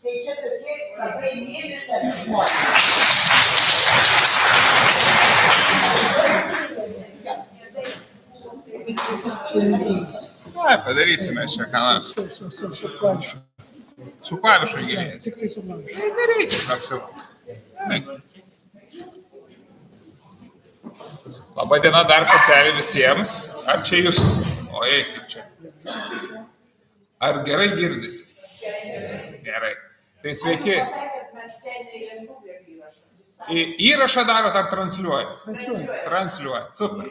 Tai čia tokie labai mėlysi žmonės. Padarysime čia ką nors. Su klavišu gilėjęs. Tik tai su klavišu. Nereikia, toks jau. Labą dieną dar kartelį visiems. Ar čia jūs? Oi, kaip čia. Ar gerai girdisi? Gerai. Tai sveiki. Įrašą darot ar transliuojat? Transliuojat, super.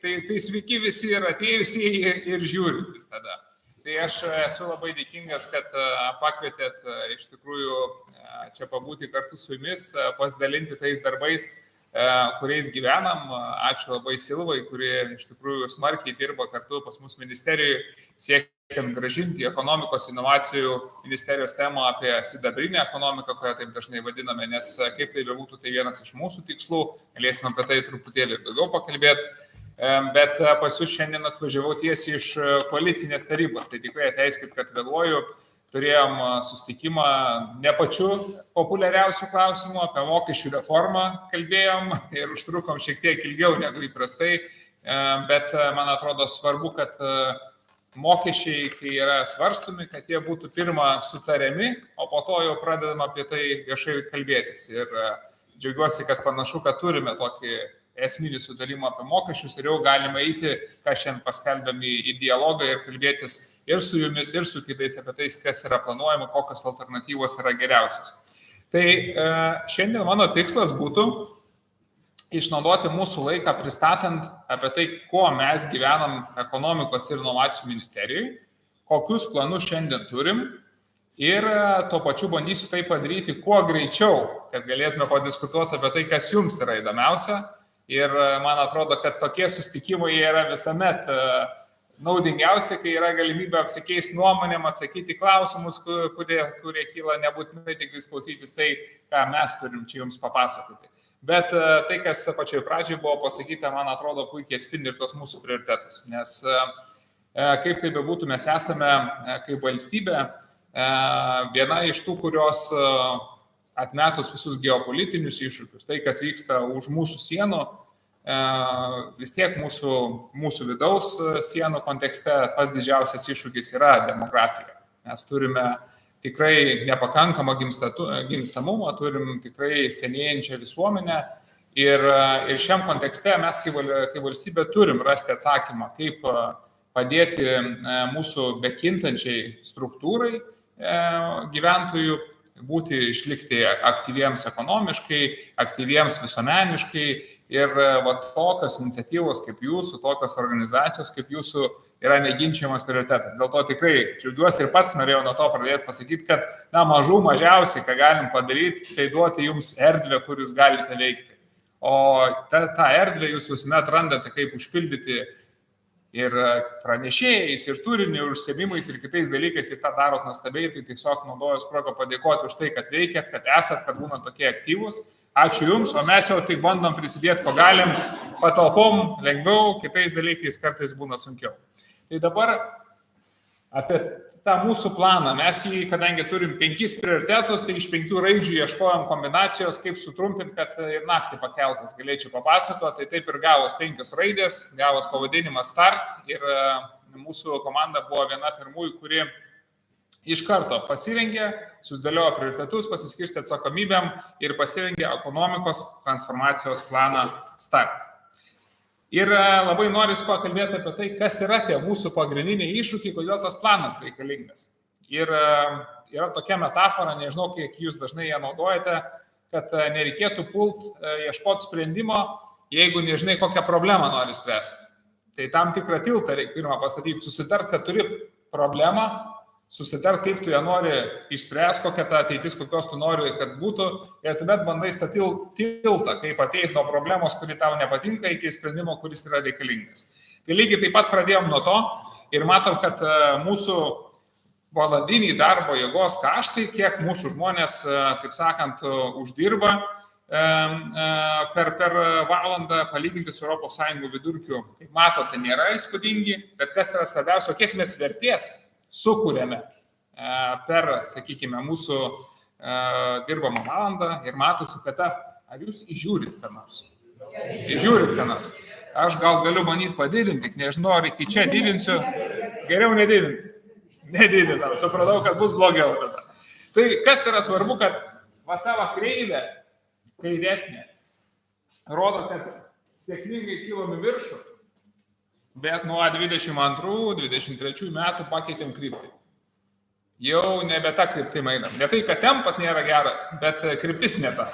Tai sveiki visi ir atėjusieji ir žiūrintys tada. Tai aš esu labai dėkingas, kad pakvietėt iš tikrųjų čia pabūti kartu su jumis, pasidalinti tais darbais, kuriais gyvenam. Ačiū labai Silvai, kurie iš tikrųjų smarkiai dirba kartu pas mus ministerijoje, siekiant grąžinti ekonomikos inovacijų ministerijos temą apie sidabrinę ekonomiką, kurią taip dažnai vadiname, nes kaip tai bebūtų, tai vienas iš mūsų tikslų, galėsim apie tai truputėlį daugiau pakalbėti. Bet pas jūs šiandien atvažiavau tiesiai iš koalicinės tarybos, tai tikrai atleiskit, kad vėluoju, turėjom susitikimą ne pačiu populiariausių klausimų, apie mokesčių reformą kalbėjom ir užtrukom šiek tiek ilgiau negu įprastai, bet man atrodo svarbu, kad mokesčiai, kai yra svarstomi, kad jie būtų pirmą sutariami, o po to jau pradedam apie tai viešai kalbėtis. Ir džiaugiuosi, kad panašu, kad turime tokį esminį sutarimą apie mokesčius ir jau galime eiti, ką šiandien paskelbėm į dialogą ir kalbėtis ir su jumis, ir su kitais apie tai, kas yra planuojama, kokios alternatyvos yra geriausios. Tai šiandien mano tikslas būtų išnaudoti mūsų laiką pristatant apie tai, kuo mes gyvenam ekonomikos ir inovacijų ministerijoje, kokius planus šiandien turim ir tuo pačiu bandysiu tai padaryti kuo greičiau, kad galėtume padiskutuoti apie tai, kas jums yra įdomiausia. Ir man atrodo, kad tokie susitikimai yra visuomet naudingiausia, kai yra galimybė apsikeisti nuomonėm, atsakyti klausimus, kurie kyla, nebūtinai tik klausytis tai, ką mes turim čia jums papasakoti. Bet tai, kas pačioj pradžioj buvo pasakyta, man atrodo, puikiai spindi ir tos mūsų prioritetus. Nes kaip tai bebūtų, mes esame kaip valstybė viena iš tų, kurios atmetus visus geopolitinius iššūkius, tai, kas vyksta už mūsų sienų, vis tiek mūsų vidaus sienų kontekste pats didžiausias iššūkis yra demografija. Mes turime tikrai nepakankamą gimstamumą, turim tikrai senėjančią visuomenę ir šiam kontekste mes kaip valstybė turim rasti atsakymą, kaip padėti mūsų bekintančiai struktūrai gyventojų išlikti aktyviems ekonomiškai, aktyviems visuomeniškai ir tokios iniciatyvos kaip jūsų, tokios organizacijos kaip jūsų yra neginčiamas prioritetas. Dėl to tikrai džiaugiuosi ir pats norėjau nuo to pradėti pasakyti, kad mažiausiai, ką galim padaryti, tai duoti jums erdvę, kur jūs galite veikti. O tą erdvę jūs visuomet randate, kaip užpildyti ir pranešėjais, ir turiniu, ir užsiėmimais, ir kitais dalykais, ir tą darot nuostabiai, tai tiesiog naudoju progą padėkoti už tai, kad veikiat, kad esat, kad būnat tokie aktyvūs. Ačiū Jums, o mes jau tik bandom prisidėti, ko galim, patalpom lengviau, kitais dalykais kartais būna sunkiau. Tai dabar apie tą mūsų planą. Mes jį, kadangi turim 5 prioritetus, tai iš 5 raidžių ieškojom kombinacijos, kaip sutrumpinti, kad ir naktį pakeltas galėčiau papasakoti. Tai taip ir gavos 5 raidės, gavos pavadinimas Start ir mūsų komanda buvo viena pirmųjų, kuri iš karto pasirengė, susidėliojo prioritetus, pasiskirstė atsakomybėm ir pasirengė ekonomikos transformacijos planą Start. Ir labai noris pakalbėti apie tai, kas yra tie mūsų pagrindiniai iššūkiai, kodėl tas planas reikalingas. Ir yra tokia metafora, nežinau, kiek jūs dažnai ją naudojate, kad nereikėtų pult ieškoti sprendimo, jeigu nežinai, kokią problemą nori spręsti. Tai tam tikrą tiltą reikia pirmą pastatyti, susitart, kad turi problemą, susitart, kaip tu ją nori išspręsti, kokia ta ateitis, kokios tu nori, kad būtų, ir tuomet bandai statyti tiltą, kaip ateiti nuo problemos, kuri tau nepatinka, iki sprendimo, kuris yra reikalingas. Tai lygiai taip pat pradėjom nuo to ir matom, kad mūsų valandiniai darbo jėgos kaštai, kiek mūsų žmonės, taip sakant, uždirba per valandą palyginti su ES vidurkiu. Kaip matote, nėra įspūdingi, bet kas yra svarbiausia, kiek mes vertės sukūrėme per, sakykime, mūsų dirbamą valandą ir matosi, kad ar jūs įžiūrit ką nors. Įžiūrit ką nors. Aš gal galiu manyti padidinti, nežinau, ar iki čia didinsiu, geriau nedidinti. Nedidinam, supratau, kad bus blogiau tada. Tai kas yra svarbu, kad va tavo kreivė, kairėsnė, rodo, kad sėkmingai kilom į viršų, bet nuo 22-23 metų pakeitėm kryptį. Jau nebe ta kryptim einam. Ne tai, kad tempas nėra geras, bet kryptis ne ta.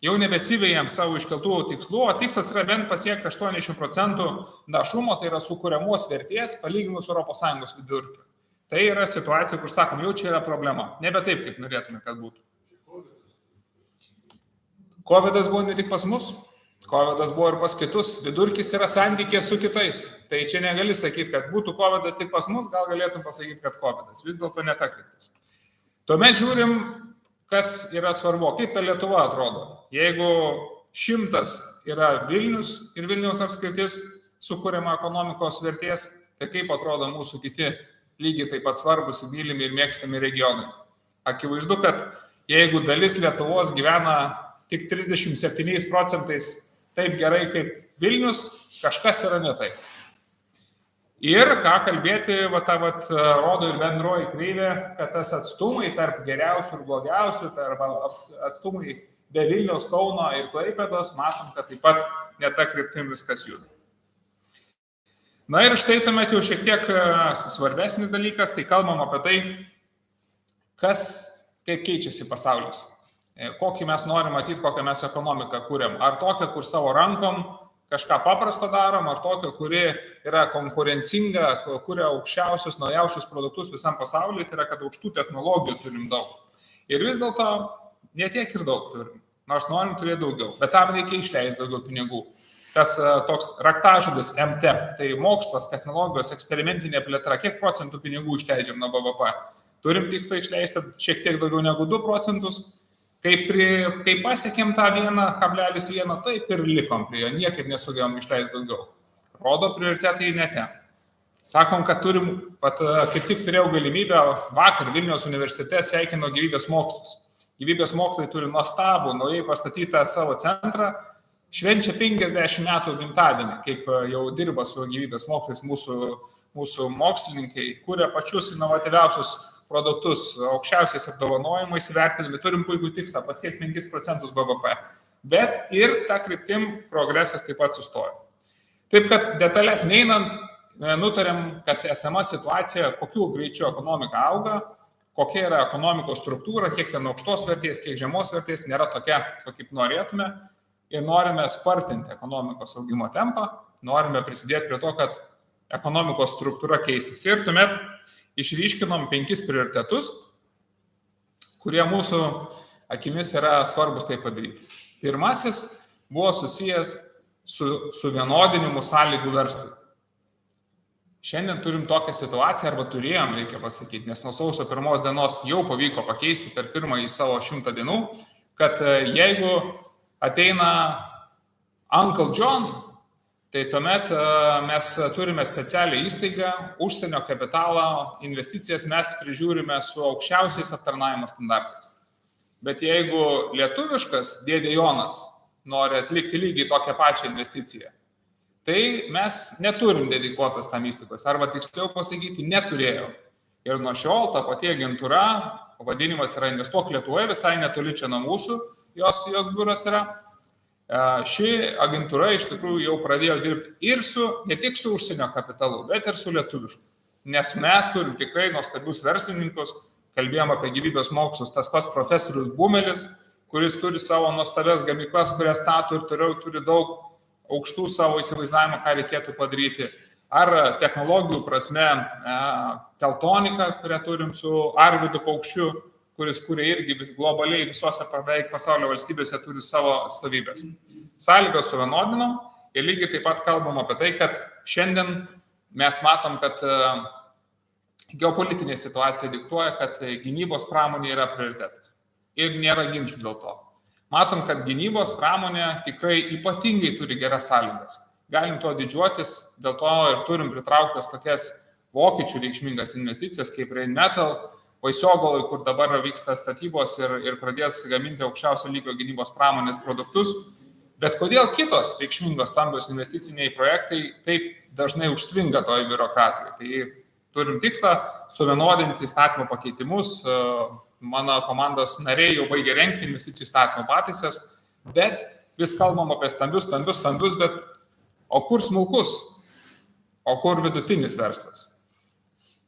Jau nebesivėjam savo iškeltų tikslų, o tikslas yra bent pasiekti 80% našumo, tai yra sukuriamos vertės palyginus ES vidurkiu. Tai yra situacija, kur sakom, jau čia yra problema. Nebe taip, kaip norėtume, kad būtų. Covidas buvo ne tik pas mus, Covidas buvo ir pas kitus. Vidurkis yra santykė su kitais. Tai čia negali sakyti, kad būtų Covidas tik pas mus, gal galėtum pasakyti, kad Covidas. Vis dėlto ne ta kryptis. Tuomet žiūrim, kas yra svarbu, kaip ta Lietuva atrodo. Jeigu 100 yra Vilnius ir Vilniaus apskritis sukūriama ekonomikos vertės, tai kaip atrodo mūsų kiti lygiai taip pat svarbus, mylimi ir mėgstami regionai. Akivaizdu, kad jeigu dalis Lietuvos gyvena tik 37% taip gerai kaip Vilnius, kažkas yra ne taip. Ir ką kalbėti, rodo ir bendroji kreivė, kad tas atstumai tarp geriausių ir blogiausių, tarp atstumai be Vilniaus, Kauno ir Klaipėdos, matom, kad taip pat ne ta kryptim viskas juda. Na ir štai tuomet jau šiek tiek svarbesnis dalykas, tai kalbam apie tai, kaip keičiasi pasaulis. Kokį mes norim matyti, kokią mes ekonomiką kūrėm. Ar tokią, kur savo rankom kažką paprasto darom, ar tokią, kuri yra konkurencinga, kuria aukščiausius, naujausius produktus visam pasauliu, tai yra, kad aukštų technologijų turim daug. Ir vis dėlto ne tiek ir daug turim, nors norim turėti daugiau, bet tam reikia išleisti daugiau pinigų. Tas toks raktažodis MTEP, tai mokslas, technologijos, eksperimentinė plėtra, kiek procentų pinigų išleidžiam nuo BVP. Turim tikslą išleisti šiek tiek daugiau negu 2%. Kai pasiekėm tą 1,1, taip ir likom prie jo, niekaip nesugebėjom išleisti daugiau. Rodo prioritetai ne ten. Sakom, kad turim, kaip tik turėjau galimybę, vakar Vilniaus universitete sveikino gyvybės mokslus. Gyvybės mokslai turi nuostabų, naujai pastatytą savo centrą, švenčia 50 metų gimtadienį, kaip jau dirba su gyvybės mokslais mūsų mokslininkai, kuria pačius inovatyviausius produktus aukščiausiais apdovanojimais įvertinami, turim puikų tikslą pasiekti 5% BVP. Bet ir ta kryptim progresas taip pat sustoja. Taip kad detalės neinant, nutarėm, kad esama situacija, kokiu greičiu ekonomika auga, kokia yra ekonomikos struktūra, kiek ten aukštos vertės, kiek žemos vertės, nėra tokia, kaip norėtume. Ir norime spartinti ekonomikos augimo tempą, norime prisidėti prie to, kad ekonomikos struktūra keistis. Ir tuomet išryškinom 5 prioritetus, kurie mūsų akimis yra svarbus tai padaryti. Pirmasis buvo susijęs su vienodinimu sąlygų verslui. Šiandien turim tokią situaciją, arba turėjom, reikia pasakyti, nes nuo sausio 1 dienos jau pavyko pakeisti per pirmąjį savo 100 dienų, kad jeigu ateina Uncle John, tai tuomet mes turime specialią įstaigą, užsienio kapitalą, investicijas mes prižiūrime su aukščiausiais aptarnavimo standartais. Bet jeigu lietuviškas dėdė Jonas nori atlikti lygiai tokią pačią investiciją, tai mes neturim dedikuotas tam įstaigos, arba tiksliau pasakyti, neturėjau. Ir nuo šiol ta pati agentūra, pavadinimas yra Investuok Lietuvoje, visai netoli čia nuo mūsų, jos biuras yra. Ši agentūra iš tikrųjų jau pradėjo dirbti ir ne tik su užsienio kapitalu, bet ir su lietuvišku. Nes mes turim tikrai nuostabius verslininkus, kalbėjom apie gyvybės mokslus, tas pats profesorius Bumelis, kuris turi savo nuostabias gamyklas, kurias stato ir turi daug aukštų savo įsivaizdavimų, ką reikėtų padaryti. Ar technologijų prasme Teltonika, kurią turim su Arvydu Paukščiu, kuris kūrė irgi globaliai visose beveik pasaulio valstybėse turi savo atstovybės. Sąlygas suvienodinom ir lygiai taip pat kalbam apie tai, kad šiandien mes matom, kad geopolitinė situacija diktuoja, kad gynybos pramonė yra prioritetas. Ir nėra ginčių dėl to. Matom, kad gynybos pramonė tikrai ypatingai turi geras sąlygas. Galim tuo didžiuotis, dėl to ir turim pritrauktas tokias vokiečių reikšmingas investicijas kaip Rheinmetall, Baisogaloj, kur dabar vyksta statybos ir pradės gaminti aukščiausio lygio gynybos pramonės produktus. Bet kodėl kitos reikšmingos stambios investiciniai projektai taip dažnai užstringa toje biurokratijoje? Tai turim tikslą suvienodinti įstatymų pakeitimus. Mano komandos nariai jau baigė rengti investicijų įstatymų pataisas, bet vis kalbam apie stambius, bet o kur smulkus, o kur vidutinis verslas?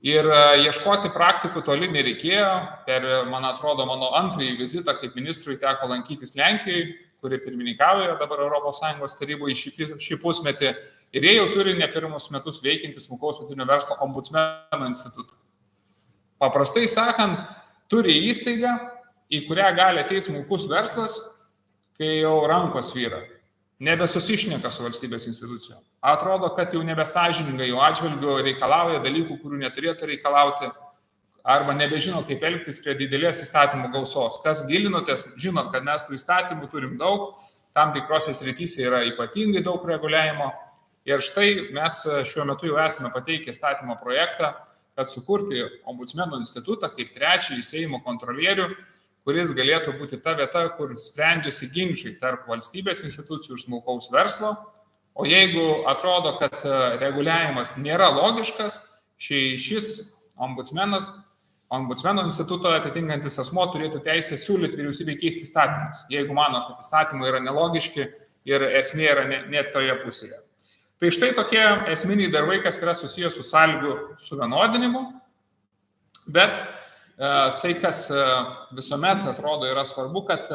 Ir ieškoti praktikų toli nereikėjo. Per, man atrodo, mano antrąjį vizitą kaip ministrui teko lankytis Lenkijoje, kuri pirmininkauja dabar ES taryboje šį pusmetį. Ir jie jau turi ne pirmus metus veikiantį smulkaus vidutinio verslo ombudsmeno institutą. Paprastai sakant, turi įstaigą, į kurią gali ateiti smulkus verslas, kai jau rankos vyra. Nebesusišneka su valstybės institucijom. Atrodo, kad jau nebesąžiningai jų atžvilgiu reikalauja dalykų, kurių neturėtų reikalauti, arba nebežino, kaip elgtis prie didelės įstatymų gausos. Kas gilinotės, žinot, kad mes tų įstatymų turim daug, tam tikrose srityse yra ypatingai daug reguliavimo. Ir štai mes šiuo metu jau esame pateikę įstatymo projektą, kad sukurti ombudsmeno institutą kaip trečiąjį Seimo kontrolierių, kuris galėtų būti ta vieta, kur sprendžiasi ginčiai tarp valstybės institucijų ir smulkaus verslo. O jeigu atrodo, kad reguliavimas nėra logiškas, šis ombudsmeno instituto atitinkantis asmo turėtų teisę siūlyti vyriausybei keisti įstatymus, jeigu mano, kad įstatymai yra nelogiški ir esmė yra net toje pusėje. Tai štai tokie esminiai darbai, kas yra susijęs su sąlygų suvienodinimu, bet tai, kas visuomet atrodo yra svarbu, kad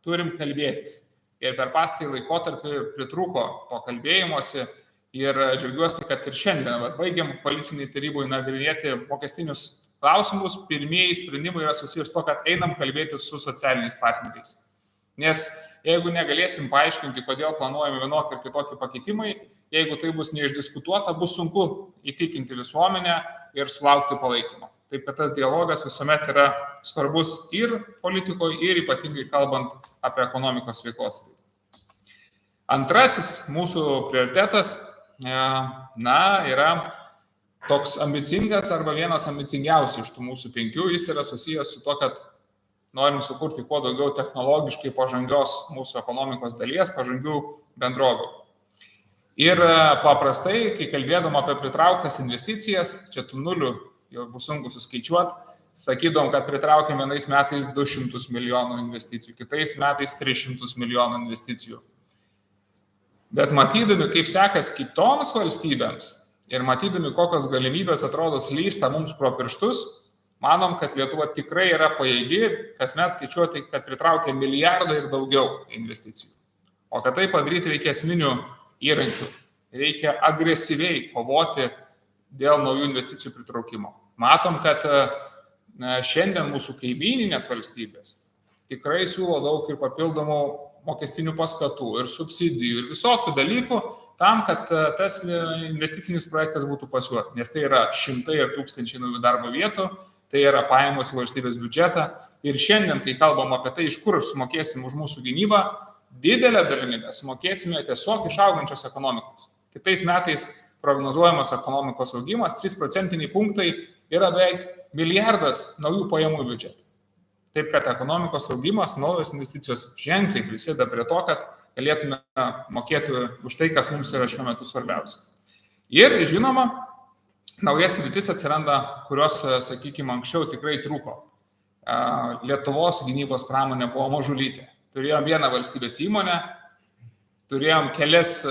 turim kalbėtis. Ir per pastarąjį laikotarpį pritrūko to kalbėjimuose ir džiaugiuosi, kad ir šiandien baigiam koalicinėje taryboje nagrinėti mokestinius klausimus. Pirmieji sprendimai yra susijęs to, kad einam kalbėtis su socialiniais partneriais. Nes jeigu negalėsim paaiškinti, kodėl planuojame vienokį ir kitokį pakeitimai, jeigu tai bus neišdiskutuota, bus sunku įtikinti visuomenę ir sulaukti palaikymo. Taip, kad tas dialogas visuomet yra svarbus ir politikoje, ir ypatingai kalbant apie ekonomikos veiklos. Antrasis mūsų prioritetas, yra toks ambicingas arba vienas ambicingiausių iš tų mūsų 5. Jis yra susijęs su to, kad norim sukurti kuo daugiau technologiškai pažangios mūsų ekonomikos dalies, pažangių bendrovių. Ir paprastai, kai kalbėdom apie pritrauktas investicijas, čia tų nulių jau bus sunku suskaičiuoti, sakydom, kad pritraukėm vienais metais 200 milijonų investicijų, kitais metais 300 milijonų investicijų. Bet matydami, kaip sekas kitoms valstybėms ir matydami, kokios galimybės atrodo slysta mums pro pirštus, manom, kad Lietuva tikrai yra pajėgi, kas mes skaičiuoti, kad pritraukia milijardą ir daugiau investicijų. O kad tai padaryti reikia esminių įrankių. Reikia agresyviai kovoti dėl naujų investicijų pritraukimo. Matom, kad šiandien mūsų kaimyninės valstybės tikrai siūlo daug ir papildomų mokestinių paskatų ir subsidijų ir visokių dalykų tam, kad tas investicinis projektas būtų pas juos. Nes tai yra šimtai ir tūkstančiai naujų darbo vietų, tai yra pajamos į valstybės biudžetą. Ir šiandien, kai kalbam apie tai, iš kur sumokėsim už mūsų gynybą, didelę dalimi sumokėsime tiesiog iš augančios ekonomikos. Kitais metais prognozuojamas ekonomikos augimas 3 procentiniai punktai yra beveik milijardas naujų pajamų į biudžetą. Taip, kad ekonomikos augimas, naujos investicijos ženkliai prisideda prie to, kad galėtume mokėti už tai, kas mums yra šiuo metu svarbiausia. Ir, žinoma, naujas sritis atsiranda, kurios, sakykime, anksčiau tikrai trūko. Lietuvos gynybos pramonė buvo mažulytė. Turėjom vieną valstybės įmonę, turėjom kelias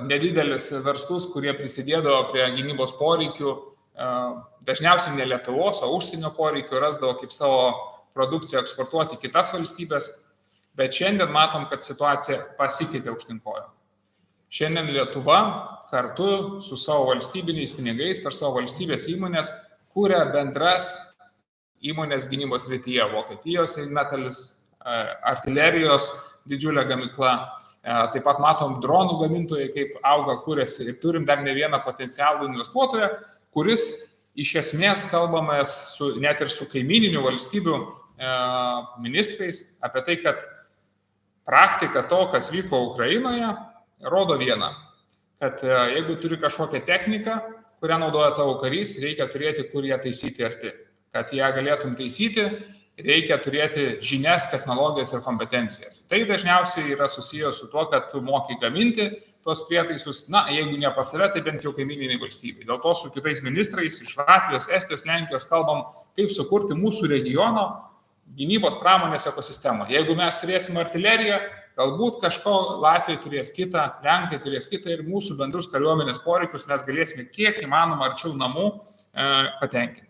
nedidelis verslus, kurie prisidėdavo prie gynybos poreikių, dažniausiai ne Lietuvos, o užsienio poreikių, rasdavo kaip savo produkciją eksportuoti kitas valstybės, bet šiandien matom, kad situacija pasikeitė aukštyn kojom. Šiandien Lietuva kartu su savo valstybiniais pinigais per savo valstybės įmonės kūrė bendras įmonės gynybos srityje. Vokietijos Rheinmetallis, artilerijos didžiulė gamykla. Taip pat matom dronų gamintojai, kaip auga, kūrėsi. Ir turim dar ne vieną potencialų investuotoją, kuris iš esmės kalbamės net ir su kaimininių valstybių ministrais apie tai, kad praktika to, kas vyko Ukrainoje, rodo vieną, kad jeigu turi kažkokią techniką, kurią naudoja tavo karys, reikia turėti, kur ją taisyti arti. Kad ją galėtum taisyti, reikia turėti žinias, technologijas ir kompetencijas. Tai dažniausiai yra susijęs su tuo, kad tu moki gaminti tos prietaisus, jeigu ne pas save, tai bent jau kaimyniniai valstybei. Dėl to su kitais ministrais iš Latvijos, Estijos, Lenkijos kalbam, kaip sukurti mūsų regiono gynybos pramonės ekosistemą. Jeigu mes turėsim artileriją, galbūt kažko Latvija turės kitą, Lenkai turės kitą ir mūsų bendrus kariuomenės poreikius mes galėsime kiek įmanoma arčiau namų patenkinti.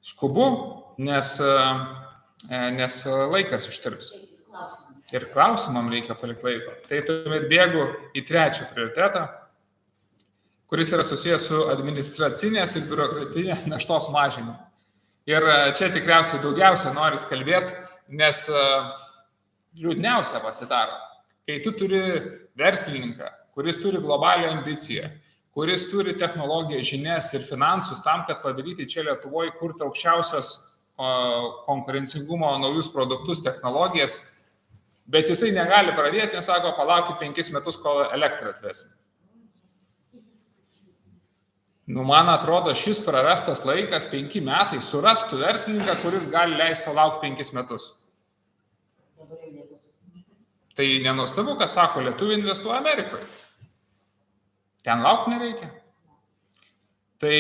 Skubu, nes laikas ištirps. Ir klausimam reikia palikti laiko. Tai tuomet bėgu į trečią prioritetą, kuris yra susijęs su administracinės ir biurokratinės naštos mažinimu. Ir čia tikriausiai daugiausia noris kalbėti, nes liūdniausia pasidaro, kai tu turi verslininką, kuris turi globalią ambiciją, kuris turi technologiją, žinias ir finansus tam, kad padaryti čia Lietuvoje, kurti aukščiausias konkurencingumo naujus produktus, technologijas, bet jisai negali pradėti, nes sako, palaukit 5 metus, kol elektrą atvesim. Man atrodo, šis prarastas laikas 5 metai surastų verslininką, kuris gali leisti laukti 5 metus. Tai nenuostabu, kad sako, lietuviai investuoja Amerikoje. Ten laukti nereikia. Tai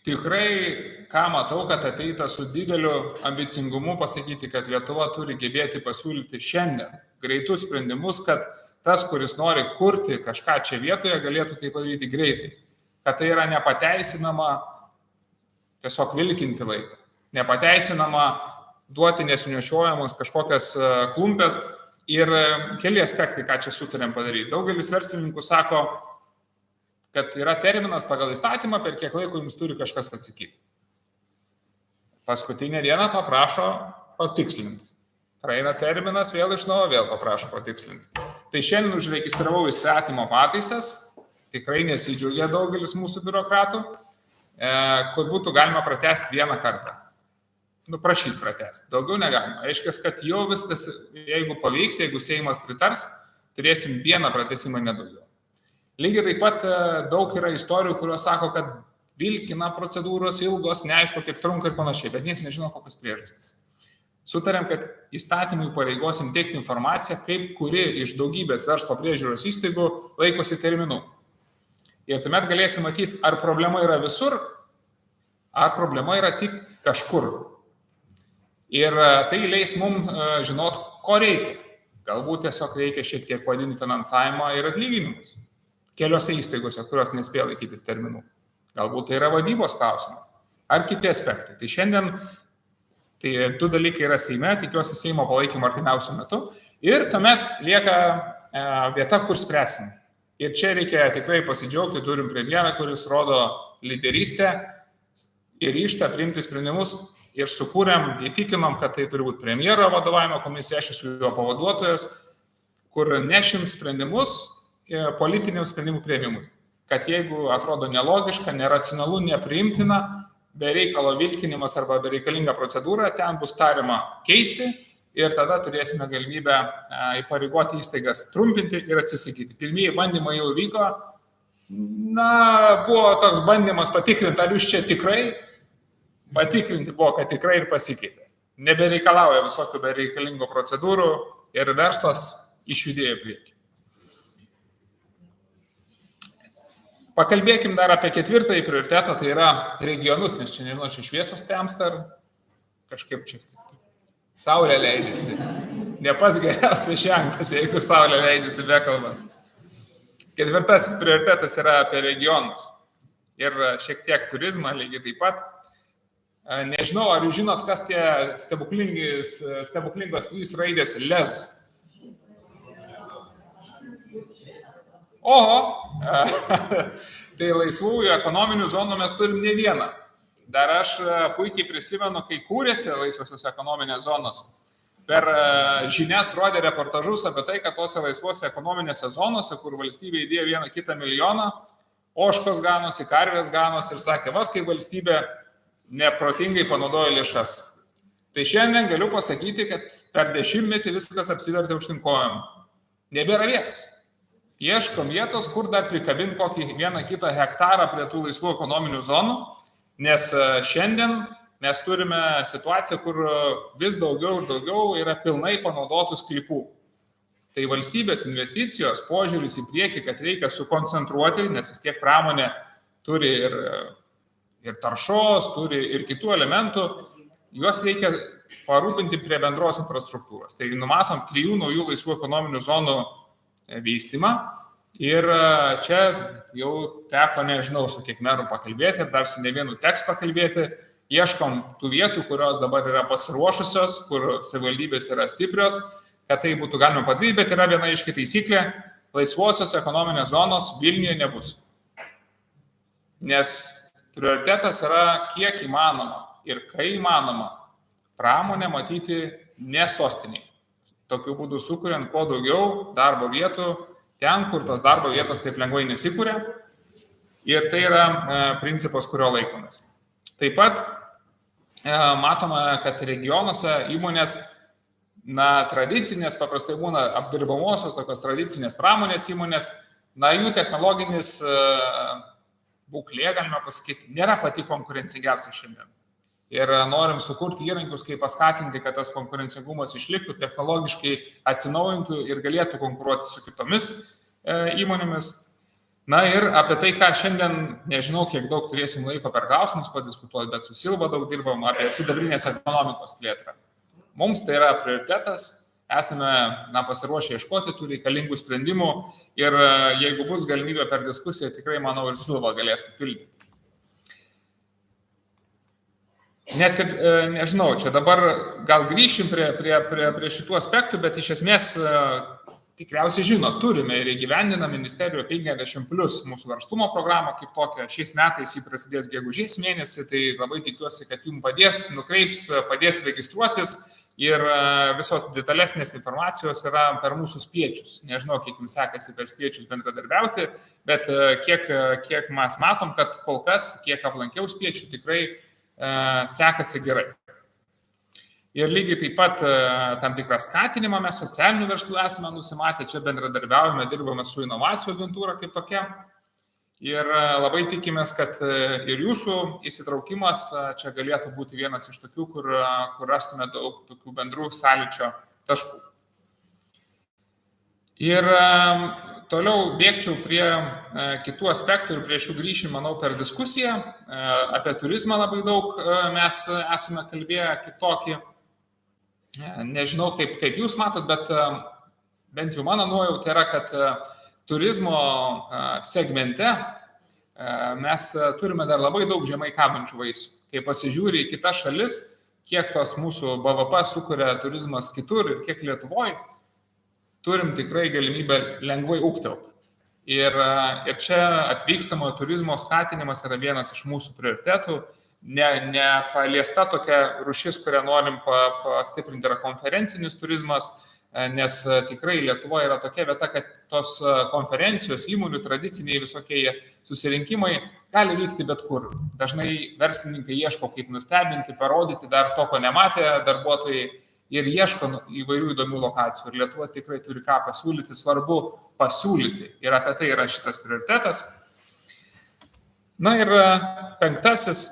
tikrai, ką matau, kad ateita su dideliu ambicingumu pasakyti, kad Lietuva turi gebėti pasiūlyti šiandien greitus sprendimus, kad tas, kuris nori kurti kažką čia vietoje, galėtų tai padaryti greitai. Kad tai yra nepateisinama tiesiog vilkinti laiką. Nepateisinama duoti nesunešiojamus kažkokias klumpės ir keli aspektai, ką čia sutarėm padaryti. Daugelis verslininkų sako, kad yra terminas pagal įstatymą, per kiek laiko jums turi kažkas atsakyti. Paskutinę dieną paprašo patikslinti. Praeina terminas, vėl iš naujo, vėl paprašo patikslinti. Tai šiandien užregistravau įstatymo pataisas, tikrai nesidžiaugia daugelis mūsų biurokratų, kur būtų galima pratęsti vieną kartą. Prašyti pratęsti, daugiau negalima. Aiškiai, kad jau viskas, jeigu pavyks, jeigu Seimas pritars, turėsim vieną pratęsimą, nedaugiau. Lygiai taip pat daug yra istorijų, kurios sako, kad vilkina procedūros ilgos, neaišku, kiek trunka ir panašiai, bet niekas nežino, kokios priežastys. Sutarėm, kad įstatymui pareigosim teikti informaciją, kaip kuri iš daugybės verslo priežiūros įstaigų laikosi terminų. Ir tuomet galėsim matyti, ar problema yra visur, ar problema yra tik kažkur. Ir tai leis mums žinot, ko reikia. Galbūt tiesiog reikia šiek tiek padidinti finansavimą ir atlyginimus. Keliose įstaigose, kurios nespėjo laikytis terminų. Galbūt tai yra vadybos klausimai. Ar kiti aspektai. Tai šiandien tai 2 dalykai yra Seime, tikiuosi Seimo palaikymo artimiausiu metu. Ir tuomet lieka vieta, kur spręsim. Ir čia reikia tikrai pasidžiaugti, turim premjerą, kuris rodo lyderystę ir ryžtą priimti sprendimus. Ir sukūrėm, įtikinom, kad tai turi būti premjero vadovavimo komisija, aš esu jo pavaduotojas, kur nešim sprendimus politinių sprendimų priėmimui. Kad jeigu atrodo nelogiška, neracionalu, nepriimtina, be reikalo vilkinimas arba be reikalinga procedūra, ten bus tariama keisti ir tada turėsime galimybę įpareigoti įstaigas trumpinti ir atsisakyti. Pirmieji bandymai jau vyko, buvo toks bandymas patikrinti, ar jūs čia tikrai, patikrinti buvo, kad tikrai ir pasikeitė. Nebereikalauja visokių bereikalingų procedūrų ir verslas išjudėjo prieki. Pakalbėkim dar apie 4. prioritetą, tai yra regionus, nes čia nežinau, čia šviesos temsta ar kažkaip čia saulė leidžiasi. Ne pats geriausias ženklas, jeigu saulė leidžiasi bekalbant. 4. prioritetas yra apie regionus ir šiek tiek turizmą lygiai taip pat. Nežinau, ar jūs žinot, kas tie stebuklingos 3 raidės LES. Oho, tai laisvųjų ekonominių zonų mes turim ne vieną. Dar aš puikiai prisimenu, kai kūrėsi laisvosios ekonominės zonos. Per žinias rodė reportažus apie tai, kad tose laisvose ekonominėse zonose, kur valstybė įdėjo 1-2 milijoną, ožkos ganosi, karvės ganosi ir sakė, kai valstybė neprotingai panaudojo lėšas. Tai šiandien galiu pasakyti, kad per 10 metį viskas apsivertė aukštyn kojom. Nebėra vietos. Ieškom vietos, kur dar prikabinti kokį 1-2 hektarą prie tų laisvų ekonominių zonų Nes šiandien mes turime situaciją, kur vis daugiau ir daugiau yra pilnai panaudotų sklypų. Tai valstybės investicijos, požiūris į priekį, kad reikia sukoncentruoti, nes vis tiek pramonė turi ir taršos, turi ir kitų elementų, juos reikia parūpinti prie bendros infrastruktūros. Tai numatom 3 naujų laisvų ekonominių zonų vystymą ir čia jau teko, nežinau, su kiek merų pakalbėti ir dar su ne vienu teks pakalbėti, ieškom tų vietų, kurios dabar yra pasiruošusios, kur savivaldybės yra stiprios, kad tai būtų galima padaryti, bet yra viena aiški taisyklė, laisvosios ekonominės zonos Vilniuje nebus. Nes prioritetas yra kiek įmanoma ir kai įmanoma pramonę matyti ne sostiniai. Tokiu būdu sukuriant kuo daugiau darbo vietų ten, kur tos darbo vietos taip lengvai nesikuria. Ir tai yra principas, kurio laikomės. Taip pat matome, kad regionuose įmonės, tradicinės paprastai būna apdirbamosios, tokios tradicinės pramonės įmonės, jų technologinis būklė, galime pasakyti, nėra pati konkurencingiausia šiandien. Ir norim sukurti įrankius, kaip paskatinti, kad tas konkurencingumas išliktų, technologiškai atsinaujintų ir galėtų konkuruoti su kitomis įmonėmis. Ir apie tai, ką šiandien, nežinau, kiek daug turėsim laiko per klausimus padiskutuoti, bet su Silva daug dirbam apie sidabrinės ekonomikos plėtrą. Mums tai yra prioritetas, esame pasiruošę ieškoti tų reikalingų sprendimų ir jeigu bus galimybė per diskusiją, tikrai, manau, ir Silva galės papildyti. Net ir, nežinau, čia dabar gal grįšim prie šitų aspektų, bet iš esmės tikriausiai žino, turime ir įgyvendina Ministerijoje 50+ mūsų verslumo programą kaip tokią. Šiais metais jį prasidės gegužės mėnesį, tai labai tikiuosi, kad jums padės, nukreips, padės registruotis ir visos detalesnės informacijos yra per mūsų spiečius. Nežinau, kiek jums sekasi per spiečius bendradarbiauti, bet kiek mes matom, kad kol kas, kiek aplankiau spiečių, tikrai sekasi gerai. Ir lygiai taip pat tam tikrą skatinimą mes socialinių verslų esame nusimatę, čia bendradarbiaujame, dirbame su inovacijų agentūra kaip tokia. Ir labai tikimės, kad ir jūsų įsitraukimas čia galėtų būti vienas iš tokių, kur rastume daug tokių bendrų sąlyčio taškų. Ir toliau bėgčiau prie kitų aspektų ir prie šių grįšim, manau, per diskusiją. Apie turizmą labai daug mes esame kalbėję kaip tokį. Nežinau, kaip jūs matot, bet bent jau mano nuojauta yra, kad turizmo segmente mes turime dar labai daug žemai kabančių vaisių. Kai pasižiūri į kitas šalis, kiek tos mūsų BVP sukuria turizmas kitur ir kiek Lietuvoje, turim tikrai galimybę lengvai ūgtelti. Ir čia atvykstamojo turizmo skatinimas yra vienas iš mūsų prioritetų. Nepaliesta tokia rūšis, kurią norim pastiprinti, yra konferencinis turizmas, nes tikrai Lietuvoje yra tokia vieta, kad tos konferencijos, įmonių, tradiciniai visokie susirinkimai gali vykti bet kur. Dažnai verslininkai ieško, kaip nustebinti, parodyti dar to, ko nematė darbuotojai ir ieško įvairių įdomių lokacijų. Ir Lietuva tikrai turi ką pasiūlyti, svarbu pasiūlyti. Ir apie tai yra šitas prioritetas. Ir 5.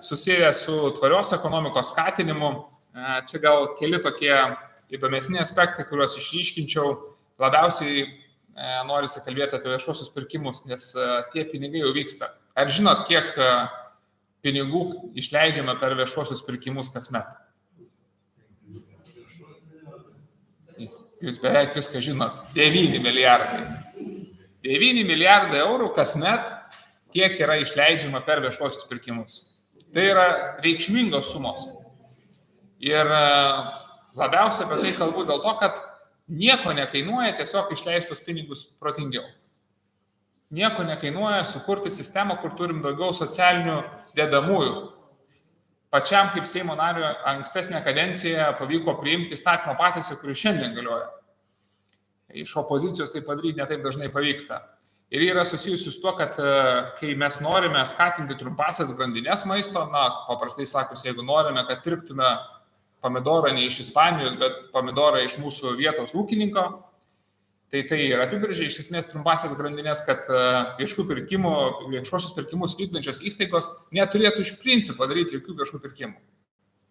susijęs su tvarios ekonomikos skatinimu. Čia gal keli tokie įdomesni aspektai, kuriuos išryškinčiau. Labiausiai norisi kalbėti apie viešuosius pirkimus, nes tie pinigai jau vyksta. Ar žinot, kiek pinigų išleidžiame per viešuosius pirkimus kasmet? Jūs beveik viską žinot. 9 milijardai. 9 milijardai eurų kasmet tiek yra išleidžiama per viešuosius pirkimus. Tai yra reikšmingos sumos. Ir labiausiai apie tai kalbu dėl to, kad nieko nekainuoja tiesiog išleistus pinigus protingiau. Nieko nekainuoja sukurti sistemą, kur turim daugiau socialinių dedamųjų. Pačiam kaip Seimo nario ankstesnę kadenciją pavyko priimti įstatymo pataisą, kuri šiandien galioja. Iš opozicijos tai padaryti netaip dažnai pavyksta. Ir yra susijusi su tuo, kad kai mes norime skatinti trumpasias grandinės maisto, paprastai sakus, jeigu norime, kad pirktume pomidorą ne iš Ispanijos, bet pomidorą iš mūsų vietos ūkininko, Tai ir apibrėžia iš esmės trumpasias grandinės, kad viešuosius pirkimus vykdančios įstaigos neturėtų iš principo daryti jokių viešų pirkimų.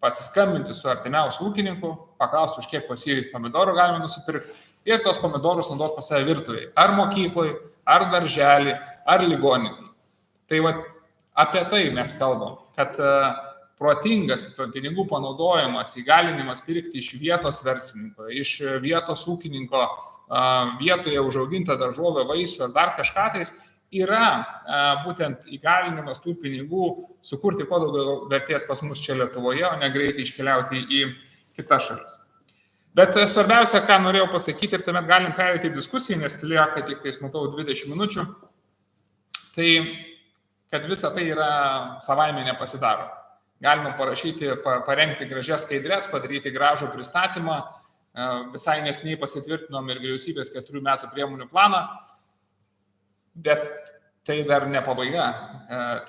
Pasiskambinti su artimiausiu ūkininku, paklausti, už kiek pas jį pomidorų galima nusipirkti ir tos pomidorus naudoti pas save virtuvėje, ar mokykloje, ar darželį, ar ligoninėje. Tai apie tai mes kalbam, kad protingas pinigų panaudojimas, įgalinimas pirkti iš vietos verslininko, iš vietos ūkininko, vietoje užaugintą daržovę, vaisių ar dar kažką tais yra būtent įgalinimas tų pinigų sukurti kuo daugiau vertės pas mus čia Lietuvoje, o ne greitai iškeliauti į kitas šalis. Bet svarbiausia, ką norėjau pasakyti ir tuomet galim perėti į diskusiją, nes lieka tik, matau, 20 minučių, tai kad visa tai yra savaime nepasidaro. Galima parašyti, parengti gražias skaidres, padaryti gražų pristatymą. Visai nesiniai pasitvirtinom ir vyriausybės 4 metų priemonių planą, bet tai dar ne pabaiga,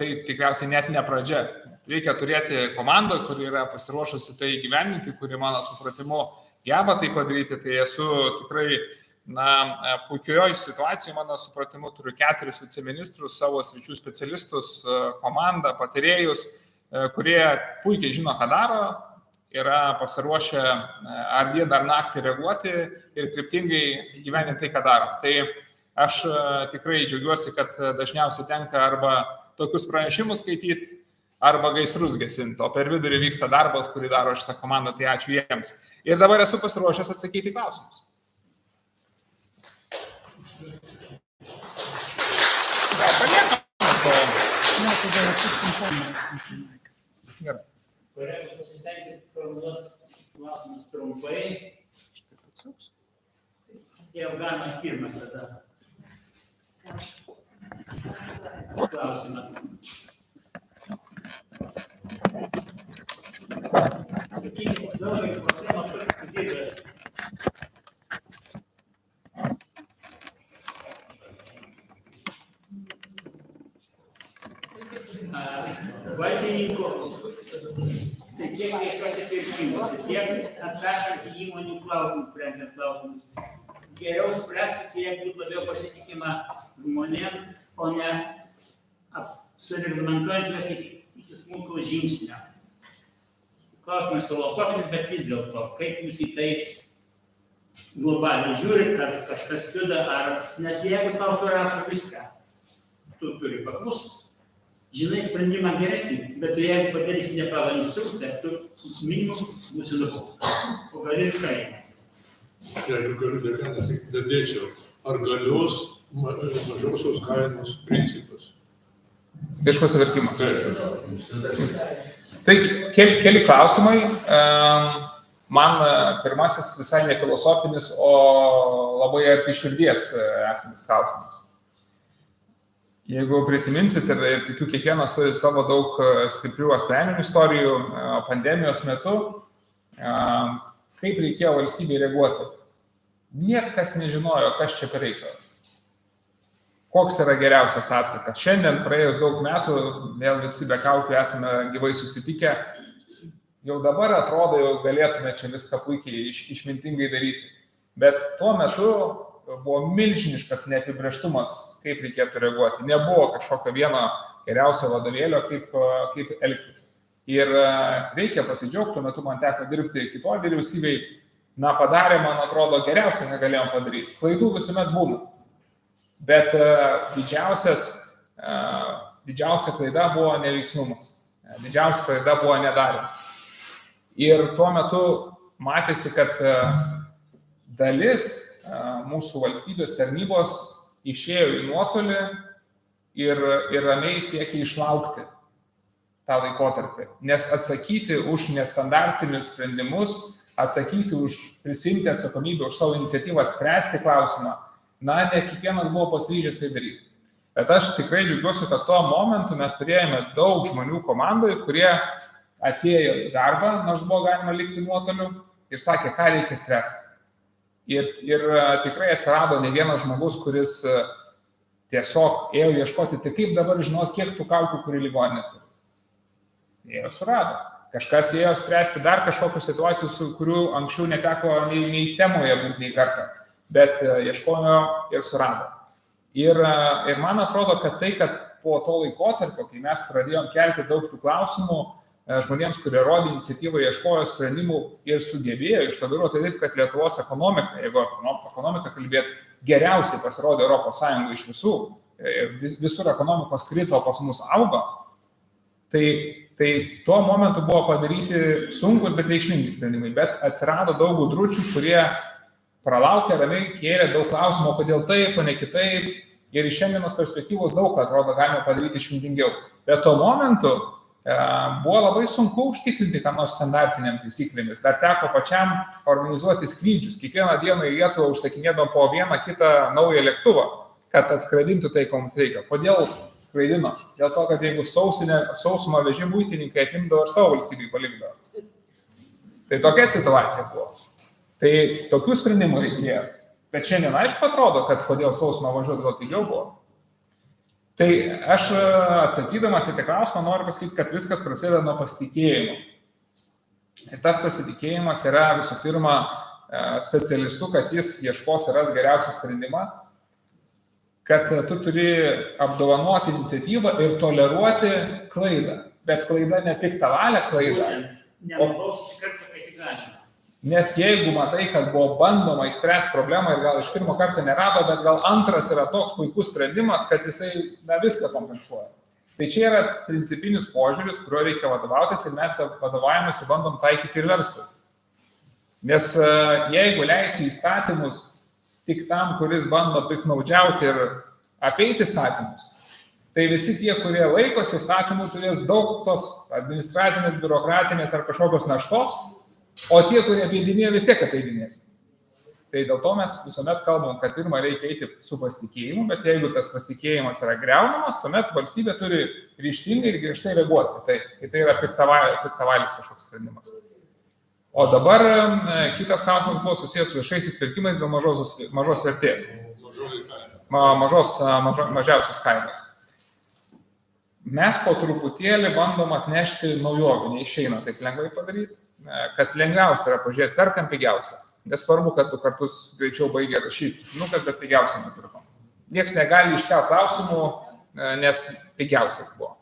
tai tikriausiai net ne pradžia. Reikia turėti komandą, kuri yra pasiruošusi tai įgyvendinti, kuri mano supratimu geba tai padaryti, tai esu tikrai puikioje situacijoje, mano supratimu, turiu 4 viceministrus, savo sričių specialistus, komandą, patarėjus, kurie puikiai žino, ką daro, yra pasiruošę ar jie dar naktį reaguoti ir kryptingai gyveninti tai, ką daro. Tai aš tikrai džiaugiuosi, kad dažniausiai tenka arba tokius pranešimus skaityti, arba gaisrus gesinti, o per vidurį vyksta darbas, kurį daro šitą komandą, tai ačiū jiems. Ir dabar esu pasiruošęs atsakyti klausimus. Gerai. Kolegos, pasistengti formuluoti klausimus trumpai. Jau galima aš pirmas tada. Klausimą. Sakykime, daugelį problemų kažkokios. Valdininkų, tai tiek viešuose pirkimuose, tiek atsakant į įmonių klausimus, sprendžiant klausimus. Geriau spręsti, tai jeigu būtų labiau pasitikima žmonėm, o ne sureglamentuojant juos iki smulkaus žingsnio. Klausimas filosofinis, bet vis dėlto, kaip jūs į tai globaliai žiūrit, ar kažkas juda, nes jeigu tau surašo viską, tu turi paklust. Žinai sprendimą geresnį, bet jeigu padarysi ne pagal instrukciją, tu minimum būsi nubaustas, o gali ir kalėjimas. Jeigu galiu dekana, tik dadėčiau, ar galios mažosios kainos principas? Viešuose pirkimuose. Tai keli klausimai. Man pirmasis visai ne filosofinis, o labai arti širdies esantis klausimas. Jeigu prisiminsit ir tikiu, kiekvienas turi savo daug stiprių asmeninių istorijų pandemijos metu, kaip reikėjo valstybei reaguoti. Niekas nežinojo, kas čia per reikalas. Koks yra geriausias atsakas. Šiandien praėjus daug metų, vėl visi be kaukių esame gyvai susitikę, jau dabar atrodo, jau galėtume čia viską puikiai išmintingai daryti. Bet tuo metu buvo milžiniškas neapibrėžtumas, kaip reikėtų reaguoti. Nebuvo kažkokio vieno geriausio vadovėlio, kaip elgtis. Ir reikia pasidžiaugti, tuo metu man teko dirbti kitoje vyriausybėje, padarė, man atrodo, geriausia negalėjom padaryti. Klaidų visuomet būna. Bet didžiausia klaida buvo neveiksnumas. Didžiausia klaida buvo nedarimas. Ir tuo metu matėsi, kad dalis mūsų valstybės tarnybos išėjo į nuotolį ir ramiai siekia išlaukti tą laikotarpį. Nes atsakyti už nestandartinius sprendimus, atsakyti už prisimti atsakomybę už savo iniciatyvą, spręsti klausimą, ne kiekvienas buvo pasiryžęs tai daryti. Bet aš tikrai džiaugiuosi, kad tuo momentu mes turėjome daug žmonių komandoje, kurie atėjo į darbą, nors buvo galima likti nuotoliu ir sakė, ką reikia spręsti. Ir tikrai atsirado ne vienas žmogus, kuris tiesiog ėjo ieškoti, tai kaip dabar žinot, kiek tų kaukių, kuri ligoninė turi. Ėjo surado. Kažkas ėjo spręsti dar kažkokių situacijų, kurių anksčiau neteko nei temoje būti nei kartą. bet ieškojo ir surado. Ir man atrodo, kad tai, kad po to laikotarpio, kai mes pradėjom kelti daug tų klausimų, žmonėms, kurie rodė iniciatyvą, ieškojo sprendimų ir sugebėjo išlaviruoti taip, kad Lietuvos ekonomika, jeigu ekonomika kalbėt, geriausiai pasirodė Europos Sąjungoje iš visur ekonomikos krito, pas mus auga, tai tuo momentu buvo padaryti sunkus, bet reikšmingi sprendimai, bet atsirado daug gudručių, kurie pralaukė ramiai, kėlė daug klausimų, kodėl taip, o ne kitaip, ir iš šiandienos perspektyvos daug, atrodo, galima padaryti išmintingiau. Bet tuo momentu buvo labai sunku užtikrinti, ką nors standartiniam taisyklėmis. Dar teko pačiam organizuoti skrydžius. Kiekvieną dieną į Lietuvą užsakinėdom po vieną kitą naują lėktuvą, kad atskraidintų tai, ko mums reikia. Kodėl skraidino? Dėl to, kad jeigu sausumą veži muitininkai atimdavo ir savo valstybei palikdavo. Tai tokia situacija buvo. Tai tokių sprendimų reikėjo. Bet šiandien aišku atrodo, kad kodėl sausumą važiuoti gal pigiau buvo. Tai aš atsakydamas į tą klausimą noriu pasakyti, kad viskas prasideda nuo pasitikėjimo. Ir tas pasitikėjimas yra visų pirma specialistu, kad jis ieškos ir ras geriausią sprendimą, kad tu turi apdovanoti iniciatyvą ir toleruoti klaidą. Bet klaida ne tik tą valią klaidą. Nenubausti iš karto, kai tik galima. Nes jeigu matai, kad buvo bandoma išspręsti problemą ir gal iš pirmo karto nerado, bet gal antras yra toks puikus sprendimas, kad jisai viską kompensuoja. Tai čia yra principinis požiūris, kuriuo reikia vadovautis ir mes tą vadovavimąsi bandom taikyti ir verslui. Nes jeigu leisi įstatymus tik tam, kuris bando piknaudžiauti ir apeiti įstatymus, tai visi tie, kurie laikosi įstatymų, turės daug tos administracinės, biurokratinės ar kažkokios naštos, o tie, kurie apeidinėja, vis tiek apeidinės. Tai dėl to mes visuomet kalbam, kad pirmą reikia eiti su pasitikėjimu, bet jeigu tas pasitikėjimas yra griaunamas, tuomet valstybė turi ryžtingai ir griežtai reaguoti. Tai yra piktavalis kažkoks sprendimas. O dabar kitas klausimas buvo susijęs su viešaisiais pirkimais dėl mažos vertės. Mažiausios kainos. Mes po truputėlį bandom atnešti naujovių, neišeina taip lengvai padaryti. Kad lengviausia yra pažiūrėti, perkam pigiausią. Nesvarbu, kad 2 kartus greičiau baigė rašyti, kad bet pigiausią nupirkom. Niekas negali iškelti klausimų, nes pigiausiai buvo.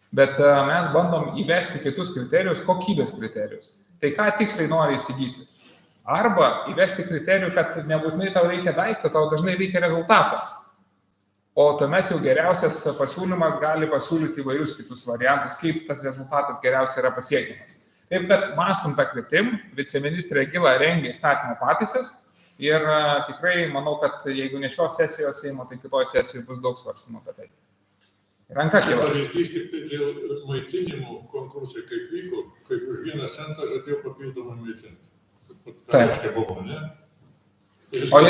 Bet mes bandom įvesti kitus kriterijus, kokybės kriterijus. Tai ką tiksliai nori įsigyti? Arba įvesti kriterijų, kad nebūtinai tau reikia daikto, tau dažnai reikia rezultato. O tuomet jau geriausias pasiūlymas gali pasiūlyti įvairius kitus variantus, kaip tas rezultatas geriausiai yra pasiekiamas. Taip, kad mąstum tą kryptim, viceministrė Gila rengė įstatymo pataisas ir tikrai manau, kad jeigu ne šios sesijos Seimo, tai kitoj sesijoje bus daug svarstymų apie tai. Ranka kyla. Pavyzdys tik tai dėl maitinimų konkursai kaip vyko, kaip už 1 centą žadėjo papildomai maitinti. Tai reiškia buvo, ne? O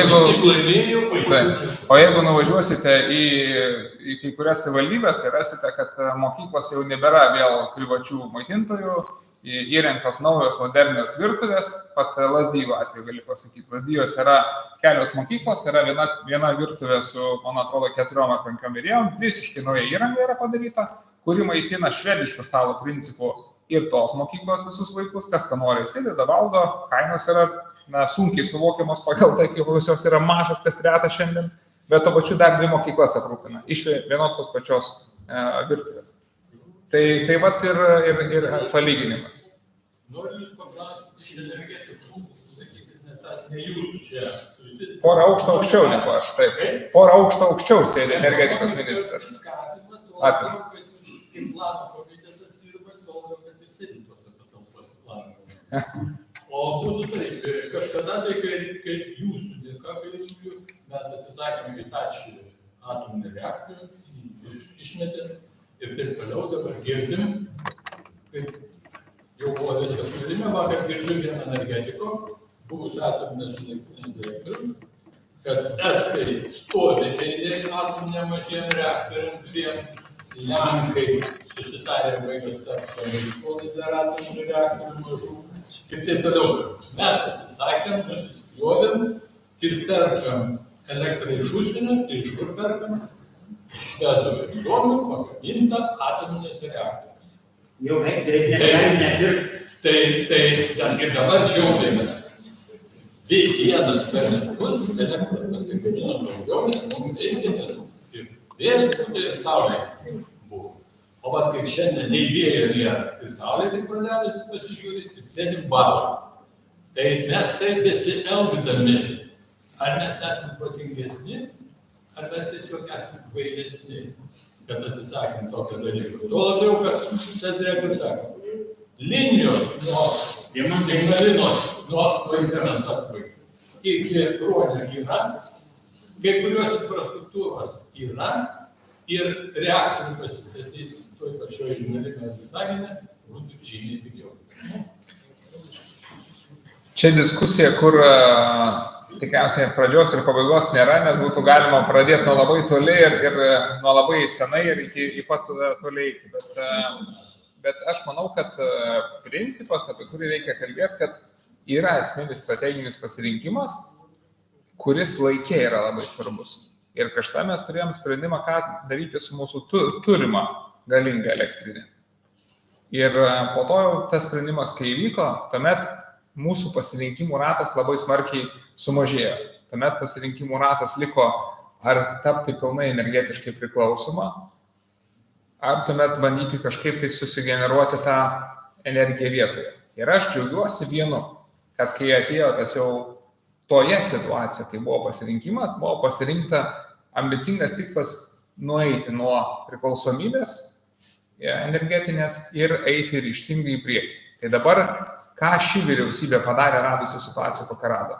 jeigu nuvažiuosite į kai kurias savivaldybės, rasite, kad mokyklos jau nebėra vėl privačių maitintojų, įrengtos naujos modernios virtuvės, pat Lazdijų atveju galiu pasakyti. Lazdijos yra kelios mokyklos, yra viena virtuvė su, man atrodo, 4 ar 5 virėjom, visiškai nauja įranga yra padaryta, kuri maitina švediško stalo principu ir tos mokyklos visus vaikus, kas ką nori įsideda, valgo, kainos yra sunkiai suvokiamos pagal tai, kaip jos yra mažas, kas reta šiandien, bet to pačiu dar 2 mokyklas aprūpina, iš vienos tos pačios virtuvės. Tai vat ir palyginimas. Noriu jūs paklausti iš energetikos, sakykime, tas ne jūsų čia. Porą aukšto aukščiau, negu aš, taip. Porą aukšto aukščiau sėdė energetikos ministras. Skatimą, kad jūs kaip plano komitetas dirbat, tol, kad ir sėdintos apie talpos planą. O būtų taip, kažkada tai, kai jūsų dėka, mes atsisakėme Hitachi atominį reaktorių, išmetėm. Ir taip toliau dabar girdim, kaip jau buvo viskas turime, vakar girdžiu vieną energetiko, buvusio atominės elektrinės direktorius, kad estai stovi eilė atominiam mažiem reaktoriam, 2 Lenkai susitarė vaikas tarp Amerikonai dar atominių reaktorių mažų ir taip toliau. Mes atsisakėm, nusispjovėm ir perkam elektrą iš užsienio ir iš kur perkam? Iš Švedų ir Suomių pagaminta atominėse reaktoriuose. Jau negalime nepirkti. Tai ir dabar džiaugiamės. 2 dienas per metus elektros pasigamino daugiau, nes mums reikia, nes ir vėjas būtų ir saulė buvo. O va, kaip šiandien nei vėjo nėra, ir saulė tik pradedusi pasižiūrėti, ir sėdim balą. Tai mes taip besielgdami, ar mes esame protingesni, ar mes tiesiog esame kvailesni, kad atsisakėm tokio dalyko. Tuo labiau, kad tas direktorius sako, linijos nuo Ignalinos, nuo Klaipėdos apsvaigų iki Ruonio yra, kai kurios infrastruktūros yra ir reaktorių pasistatys toj pačioj Ignalinos Visagine būtų žymiai pigiau. Čia diskusija, kur tikriausiai pradžios ir pabaigos nėra, nes būtų galima pradėti nuo labai toli ir nuo labai senai ir iki pat toliai. Bet aš manau, kad principas, apie kurį reikia kalbėti, kad yra esminis strateginis pasirinkimas, kuris laikė yra labai svarbus. Ir kažką mes turėjom sprendimą, ką daryti su mūsų turima galinga elektrinė. Ir po to jau tas sprendimas, kai įvyko, tuomet mūsų pasirinkimų ratas labai smarkiai sumažėjo. Tuomet pasirinkimų ratas liko ar tapti pilnai energetiškai priklausoma, ar tuomet bandyti kažkaip tai susigeneruoti tą energiją vietoje. Ir aš džiaugiuosi vienu, kad kai atėjo tas jau toje situacijoje, kai buvo pasirinkimas, buvo pasirinkta ambicingas tikslas nueiti nuo priklausomybės energetinės ir eiti ryžtingai į priekį. Tai dabar, ką ši vyriausybė padarė radusi situaciją, kokią rado?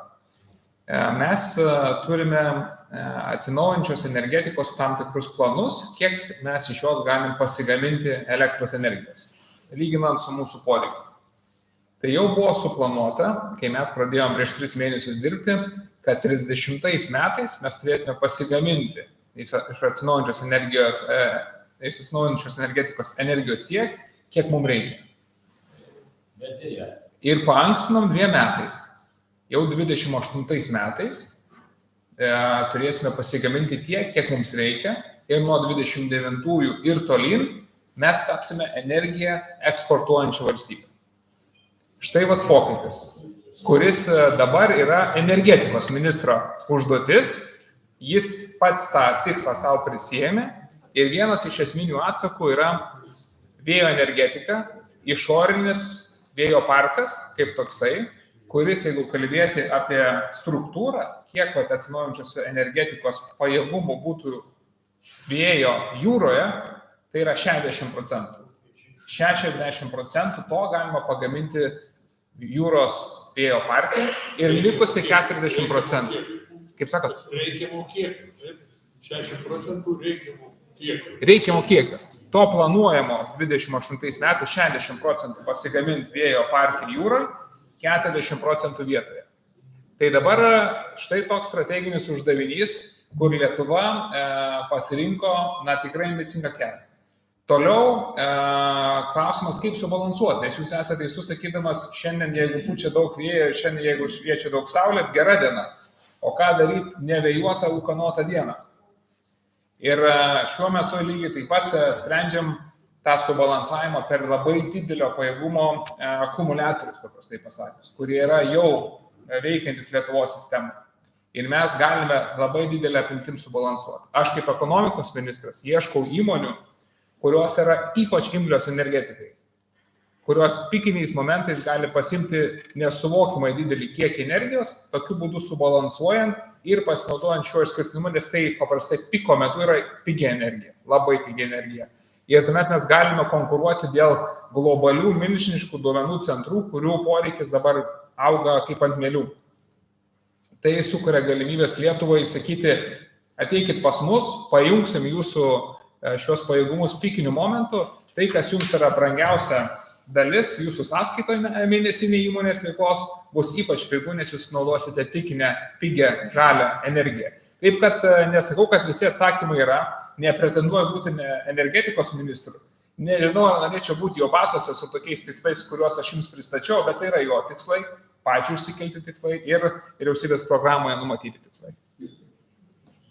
Mes turime atsinaujinančios energetikos tam tikrus planus, kiek mes iš jos galim pasigaminti elektros energijos, lyginant su mūsų poreikiu. Tai jau buvo suplanuota, kai mes pradėjom prieš 3 mėnesius dirbti, kad 30 metais mes turėtume pasigaminti iš atsinaujinančios energetikos energijos tiek, kiek mums reikia. Ir paankstinam 2 metais. Jau 28 metais turėsime pasigaminti tiek, kiek mums reikia. Ir nuo 29 ir tolyn mes tapsime energiją eksportuojančią valstybę. Štai vat pokytis, kuris dabar yra energetikos ministro užduotis. Jis pats tą tikslą savo prisėmė. Ir vienas iš esminių atsakų yra vėjo energetika, išorinis vėjo parkas, kaip toksai, kuris, jeigu kalbėti apie struktūrą, kiek atsinaujinančios energetikos pajėgumų būtų vėjo jūroje, tai yra 60%. 60% to galima pagaminti jūros vėjo parke ir likusi 40%. Kaip sakot? Reikiamų kiekio. 60% reikiamų kiekio. Reikiamų kiekio. To planuojamo 28 metų 60% pasigaminti vėjo parke jūroje, 40% vietoje. Tai dabar štai toks strateginis uždavinys, kur Lietuva pasirinko tikrai ambicingą kelią. Toliau klausimas, kaip subalansuoti, nes jūs esate teisus sakydamas, šiandien jeigu pučia daug vėjo, šiandien jeigu šviečia daug saulės, gera diena. O ką daryti nevėjuotą, ūkanotą dieną? Ir šiuo metu lygiai taip pat sprendžiam tą subalansavimą per labai didelio pajėgumo akumuliatorius, paprastai pasakius, kurie yra jau veikiantis Lietuvos sistemą. Ir mes galime labai didelę apimtim subalansuoti. Aš kaip ekonomikos ministras ieškau įmonių, kurios yra ypač imlios energetikai, kurios pikiniais momentais gali pasimti nesuvokimai didelį kiekį energijos, tokiu būdu subalansuojant ir pasinaudojant šiuo išskirtinumu, nes tai paprastai piko metu yra pigi energija, labai pigi energija. Ir tuomet mes galime konkuruoti dėl globalių milžiniškų duomenų centrų, kurių poreikis dabar auga kaip ant mielių. Tai sukuria galimybės Lietuvai sakyti, ateikit pas mus, pajungsim jūsų šios pajėgumus pikiniu momentu, tai kas jums yra brangiausia dalis jūsų sąskaitoje mėnesinė įmonės veiklos bus ypač pigu, nes jūs naudosite pigę žalią energiją. Taip, kad nesakau, kad visi atsakymai yra, nepretenduoju būti energetikos ministru. Nežinau, ar norėčiau būti jo batose su tokiais tikslais, kuriuos aš jums pristačiau, bet tai yra jo tikslai, pačių išsikelti tikslai ir vyriausybės programoje numatyti tikslai.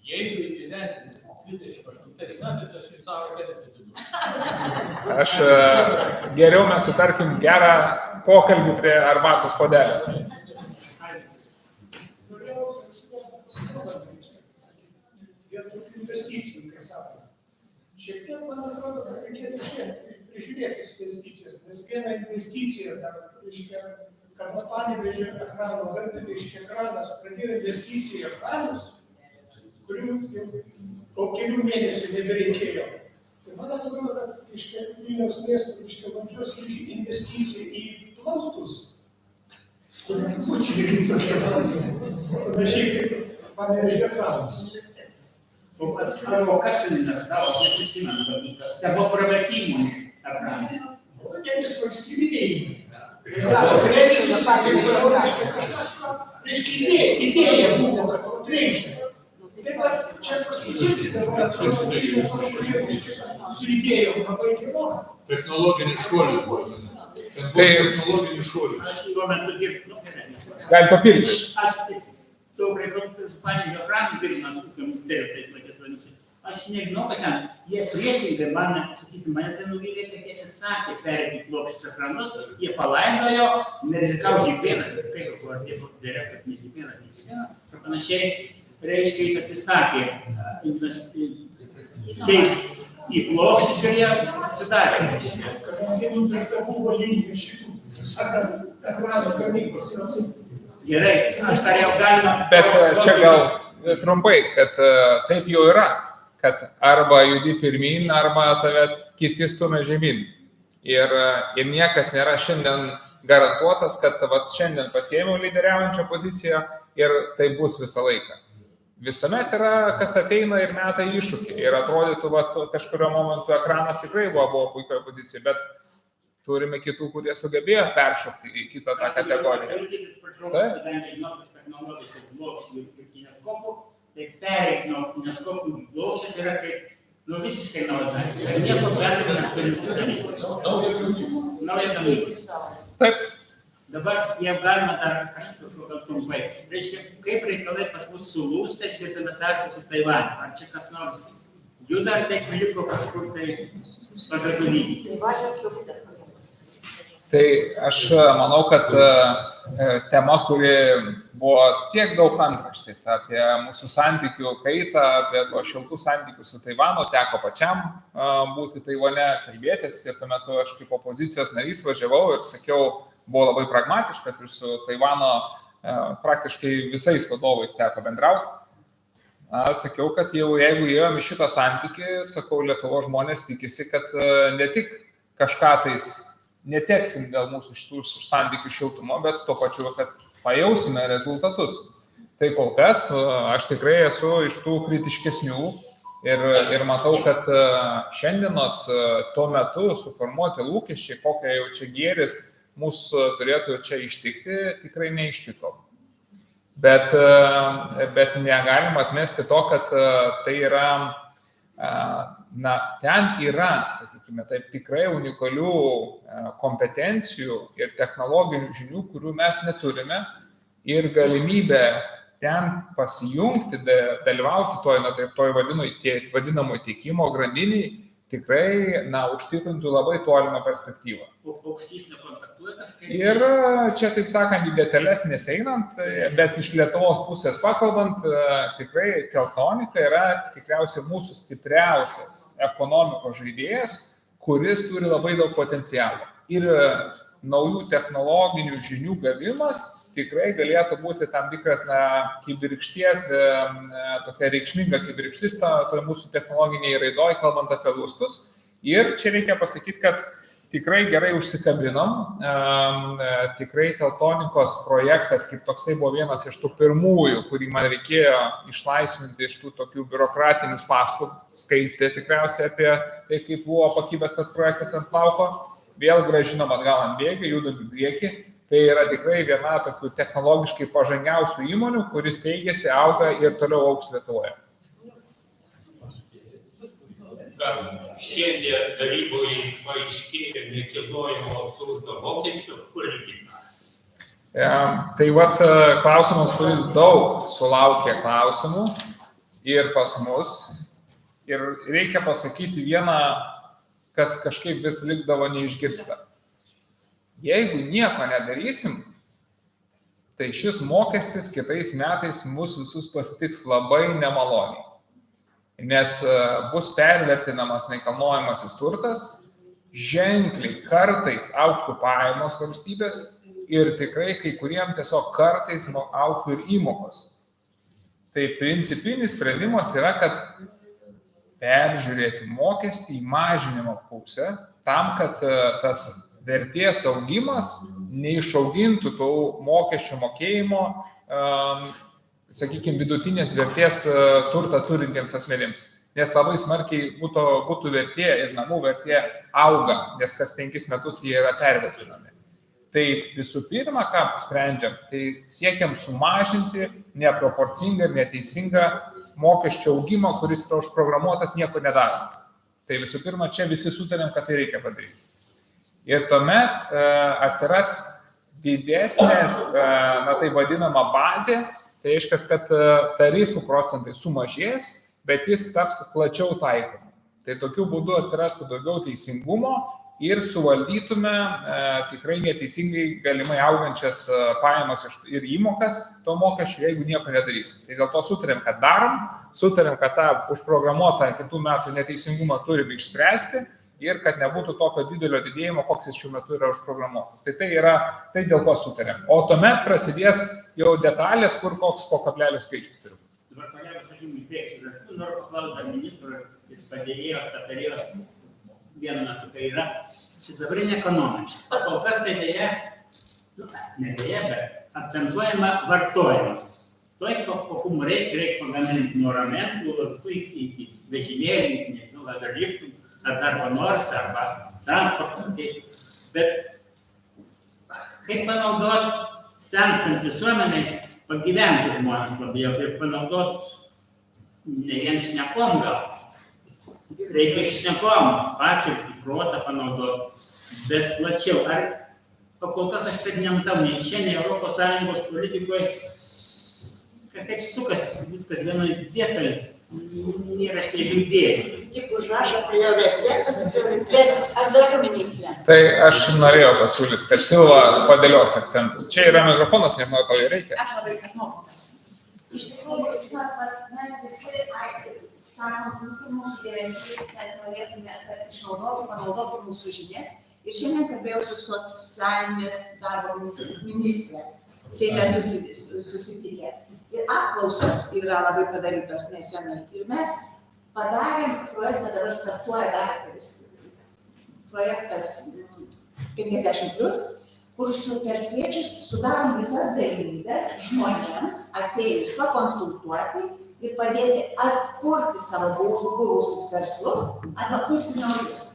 Jeigu įgyvendins 28 metais, aš į savo kelias atiduosiu. Aš geriau mes sutarkim gerą pokalbį prie arbatos puodelio. investicijų, kaip sakoma. Šiek tiek man atrodo, kad reikėtų prižiūrėti investicijas, nes viena investicija, dar, reiškia, kad Panevėžio ekrano, reiškia, ekranas pradėjo investiciją į ekranus, kurių jau po kelių mėnesių nebereikėjo. Tai man atrodo, kad, reiškia, Vilniaus miesto, reiškia, valdžios investicija į plaustus, kurie būtų lygiai tokie panašiai kaip Panevėžio ekranas. O kas šiandien investavo, aš neprisimenu, kad tai buvo pravertimų ekranas. O ne vis valstybiniai. Reiškia, idėja buvo, kad reikia. Taip pat čia pasakyti dabar atrodo, su idėjom labai geroja. Technologinis šuolis buvo. Technologinis šuolis. Aš tuo metu dirbau, Gali papildyti. Aš to priklausau su Panevėžio ekranu dirbamas ūkio ministerijos tais laikais vadinasi. Aš nežinau, kad ten jie priešingai man, sakysim, mane tai nuvylė, kad jie atsisakė perėti plokščius ekranus, jie palaidojo, nerizikavo žibėną, kaip buvo direktorius, ne žibėnas, ir panašiai, reiškia, jis atsisakė keisti į plokščius ir jie atsidarė. Kadangi dar buvo linija šitų, sakant, ekrano gamybos. Gerai, aš turėjau galima... Bet čia gal trumpai, kad taip jau yra, kad arba judi pirmyn, arba tave kiti stumia žemyn. Ir niekas nėra šiandien garantuotas, kad vat, šiandien pasiėmiau lyderiaujančią poziciją ir tai bus visą laiką. Visuomet yra, kas ateina ir meta iššūkį. Ir atrodytų, vat, kažkurio momentu ekranas tikrai buvo puikioje pozicijoje, bet turime kitų, kurie sugebėjo peršokti į kitą tą kategoriją. Kadangi žinau, kad technologijos ir plokščių ir kineskopų, tai pereiti nuo kineskopų į plokščią tai yra kaip visiškai naujas dalykas. Nieko bendro neturime daryti. Naujas dalykas. Taip. Dabar jie galima dar kažką trumpai. Reiškia, kaip reikalai pas mus su Lūstais ir tame tarpe su Taivanu. Ar čia kas nors juda, ar taip liko kažkur tai pagadulyti? Tai aš manau, kad tema, kuri buvo tiek daug antraštės apie mūsų santykių kaitą, apie tuos šiltus santykius su Taivanu, teko pačiam būti Taivane, kalbėtis ir tuo metu aš kaip opozicijos narys važiavau ir sakiau, buvo labai pragmatiškas ir su Taivano praktiškai visais vadovais teko bendrauti. Sakiau, kad jau jeigu ėjom į šitą santykį, sakau, Lietuvos žmonės tikisi, kad ne tik kažką tais neteksim dėl mūsų šitų santykių šiltumo, bet tuo pačiu, kad pajausime rezultatus. Tai kol kas aš tikrai esu iš tų kritiškesnių ir matau, kad šiandienos tuo metu suformuoti lūkesčiai, kokia jau čia gėris mūsų turėtų čia ištikti, tikrai neištiko. Bet negalima atmesti to, kad tai yra, ten yra, sakykime, taip tikrai unikalių kompetencijų ir technologinių žinių, kurių mes neturime ir galimybę ten pasijungti, dalyvauti toj vadinamoj tiekimo grandiniai tikrai, užtikrintų labai tolimą perspektyvą. Ir čia, taip sakant, į detalės neseinant, bet iš Lietuvos pusės pakalbant, tikrai Teltonika yra tikriausiai mūsų stipriausias ekonomikos žaidėjas, kuris turi labai daug potencialo. Ir naujų technologinių žinių gavimas tikrai galėtų būti tam tikras kibirkšties, tokia reikšminga kibirkštis toj mūsų technologiniai raidoj, kalbant apie lustus. Ir čia reikia pasakyti, kad tikrai gerai užsikabinom, tikrai Teltonikos projektas kaip toksai buvo vienas iš tų pirmųjų, kurį man reikėjo išlaisvinti iš tų tokių biurokratinių spąstų, skaitė tikriausiai apie tai, kaip buvo pakibęs tas projektas ant plauko, vėl grąžinom atgal ant bėgį, judam į priekį. Tai yra tikrai viena tokių technologiškai pažangiausių įmonių, kuris teigiasi, auga ir toliau augs Lietuvoje. Šiandien taryboje paaiškėjo nekilnojamo turto mokesčio politika. Tai vat klausimas, kuris daug sulaukė klausimų ir pas mus. Ir reikia pasakyti vieną, kas kažkaip vis likdavo neišgirsta. Jeigu nieko nedarysim, tai šis mokestis kitais metais mus visus pasitiks labai nemaloniai. nes bus pervertinamas nekilnojamasis turtas, ženkliai kartais augtų pajamos valstybės ir tikrai kai kuriem tiesiog kartais augtų ir įmokos. Tai principinis sprendimas yra, kad peržiūrėti mokestį į mažinimo pusę, tam, kad tas vertės augimas neišaugintų tų mokesčių mokėjimo, sakykime, vidutinės vertės turtą turintiems asmenims. Nes labai smarkiai būtų vertė ir namų vertė auga, nes kas 5 metus jie yra pervertinami. Tai visų pirma, ką sprendžiam, tai siekiam sumažinti neproporcingą ir neteisingą mokesčio augimą, kuris yra užprogramuotas nieko nedaro. Tai visų pirma, čia visi sutarėm, kad tai reikia padaryti. Ir tuomet atsiras didesnės, tai vadinama bazė, tai reiškia, kad tarifų procentai sumažės, bet jis taps plačiau taikomu. Tai tokiu būdu atsirastų daugiau teisingumo ir suvaldytume tikrai neteisingai galimai augančias pajamas ir įmokas to mokesčio, jeigu nieko nedarysim. Tai dėl to sutarėm, kad darom, sutarėm, kad tą užprogramuotą kitų metų neteisingumą turim išspręsti ir kad nebūtų tokio didelio didėjimo, koks jis šiuo metu yra užprogramuotas. Tai dėl ko sutarėm. O tuomet prasidės jau detalės, kur koks po kablelio skaičius turi. Dabar kolegos, aš jums įpėksiu, ir noriu paklausyti ministro ir padėjėjos, patarėjos vienu metu, kai yra sidabrinė ekonomika. Kol kas tai dėja, ne dėja, bet akcentuojama vartojimas. Toj, kokium reikia pagaminti nuo ramentų, iki vežimėlį, nežinau, ar liftų, ar darbo nors, arba transporto keisti. Bet kaip panaudoti senstant visuomeniai, pagyventi žmonės labiau ir panaudot ne vien šnekom gal. Reikia šnekom, patirtį, protą panaudot, bet plačiau. Ar kol kas aš taip nemtau, nei šiandien Europos Sąjungos politikoje kažkaip sukasi viskas vienoje vietoje, nėra štai judėjimų. Tik užrašo prioritetas. Ar dar ministrė? Tai aš norėjau pasiūlyti, kad Silva padėlios akcentus. Čia yra mikrofonas, nežinau, ko jį reikia. Aš labai žinau. Iš tikrųjų, mes visi sakom, mūsų dėmesys, mes norėtume, kad išnaudotų, panaudotų mūsų žinias. Ir šiandien kalbėjau su socialinės darbo ministrė. Seime susitikę. Ir apklausos yra labai padarytos nesenai. Ir mes padarėm projektą, dabar startuoja dar projektas 50+, kur su perskiečius sudarom visas galimybės žmonėms atėjus pakonsultuoti ir padėti atkurti savo buvusius verslus arba kurti naujus.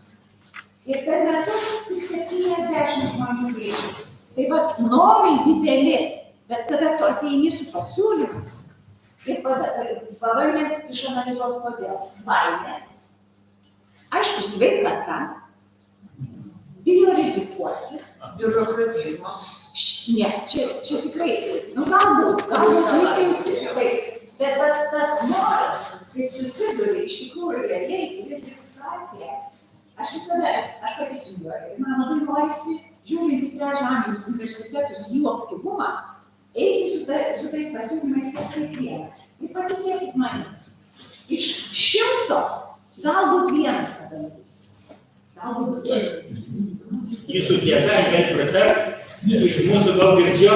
Ir per metus tik 70 žmonių grįžus. Tai vat norai dideli, bet kada tu ateini su pasiūlymais ir pabandėm išanalizuoti kodėl. Baimė, aišku, sveikata, bijo rizikuoti. Biurokratizmas. Ne, čia tikrai, galbūt viskas taip. Bet tas noras, kaip susiduri iš tikrųjų realiai, ir situacija, aš pati simbuoju. Ir man labai norisi, žiūrint į trečią amžiaus universitetus, jų aktyvumą, eiti su tais pasiūlymais pas kiekvieną. Ir patikėkit mane, iš 100 galbūt vienas padarys. Galbūt vienas. Jūsų tiesa, galiu pritarti, iš mūsų daug girdžio,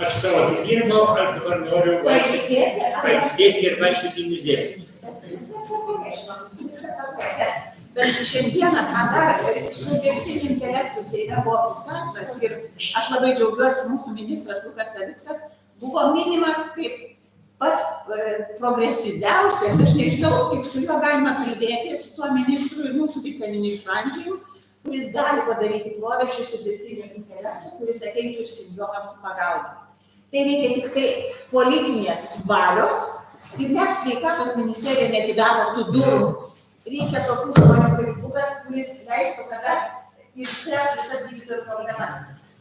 aš savo dirbau, aš dabar noriu pailsėti ir vaikščioti į muziejų. Viskas tvarkoje, viskas tvarkoje. Bet šiandieną, ką dar su dirbtiniu intelektu Seime buvo pristatymas ir aš labai džiaugiuosi, mūsų ministras Lukas Savickas buvo minimas kaip pats progresyviausias, aš nežinau, kaip su juo galima kalbėti, su tuo ministru ir mūsų viceministru Andžejum, kuris gali padaryti proveržį su dirbtiniu intelektu, kuris ateitų ir senjorams pagalbą. Tai reikia tik tai politinės valios ir net sveikatos ministerija neatidaro tų durų. Reikia tokių žmonių kaip Lukas, kuris leistų kada ir spręs visas gydytojų problemas.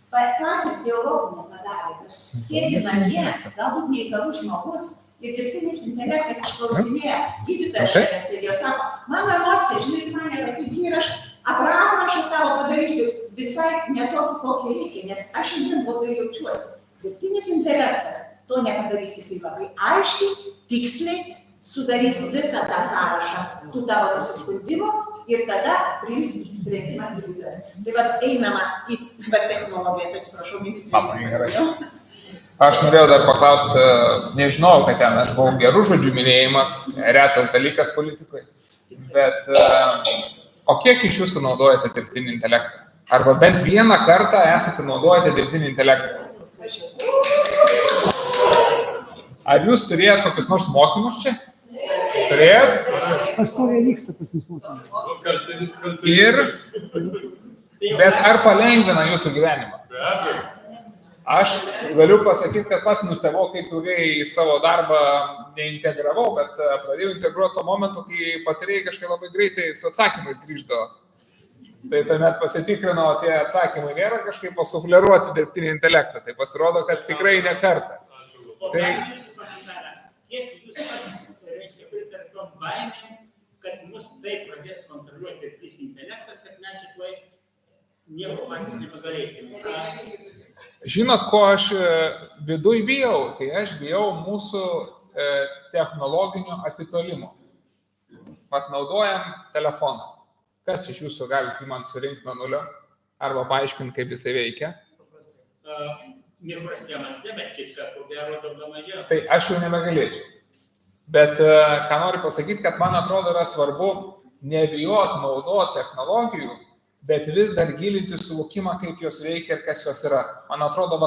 Patirtį Europą nepadarė. Sėdi namie, galbūt neįgalus žmogus ir dirbtinis intelektas išklausinėja. Gydytojas šiandien sėdėjo, sako, mano emocija, žinai, man yra pinki ir aš Abrahamą aš tavo padarysiu visai netokį, kokį reikia, nes aš šiandien blogai jaučiuosi. Dirbtinis intelektas to nepadarys, jisai labai aiškiai, tiksliai, sudarys visą tą sąrašą tų tavo nusiskundimų ir tada priims sprendimą gydytojas. Tai va einama į technologijas, atsiprašau, ministrė. Aš norėjau dar paklausti, nežinau, kad ten aš buvau gerų žodžių minėjimas, retas dalykas politikoje, bet o kiek iš jūsų naudojate dirbtinį intelektą? Arba bent vieną kartą esate naudojate dirbtinį intelektą? Ar jūs turėjot kokius nors mokymus čia? Turėjot? Pastoviai vyksta pas mus mokymai. Bet ar palengvina jūsų gyvenimą? Be abejo. Aš galiu pasakyti, kad pats nustebau, kaip ilgai į savo darbą neintegravau, bet pradėjau integruoti tuo momentu, kai patarėjai kažkaip labai greitai su atsakymais grįždavo. Tai tuomet pasitikrinau, tie atsakymai nėra kažkaip pasufleruoti dirbtinį intelektą. Tai pasirodo, kad tikrai ne kartą. Tai... Kiek jūs reiškia pritarėt tom baimėm, kad mus taip pradės kontroliuoti dirbtinis intelektas, kad mes šitoj nieko patys nepagalėsim. Žinot, ko aš viduj bijau? Tai aš bijau mūsų technologinio atitolimo. Pat naudojam telefoną. Kas iš jūsų gali man surinkti nuo nulio? Arba paaiškinti, kaip jisai veikia? Mikroschemas ne, bet kitką, ko gero daug mažiau. Tai aš jau nebegalėčiau. Bet ką noriu pasakyti, kad man atrodo yra svarbu nebijot naudoti technologijų, bet vis dar gilinti suvokimą, kaip jos veikia ir kas jos yra. Man atrodo,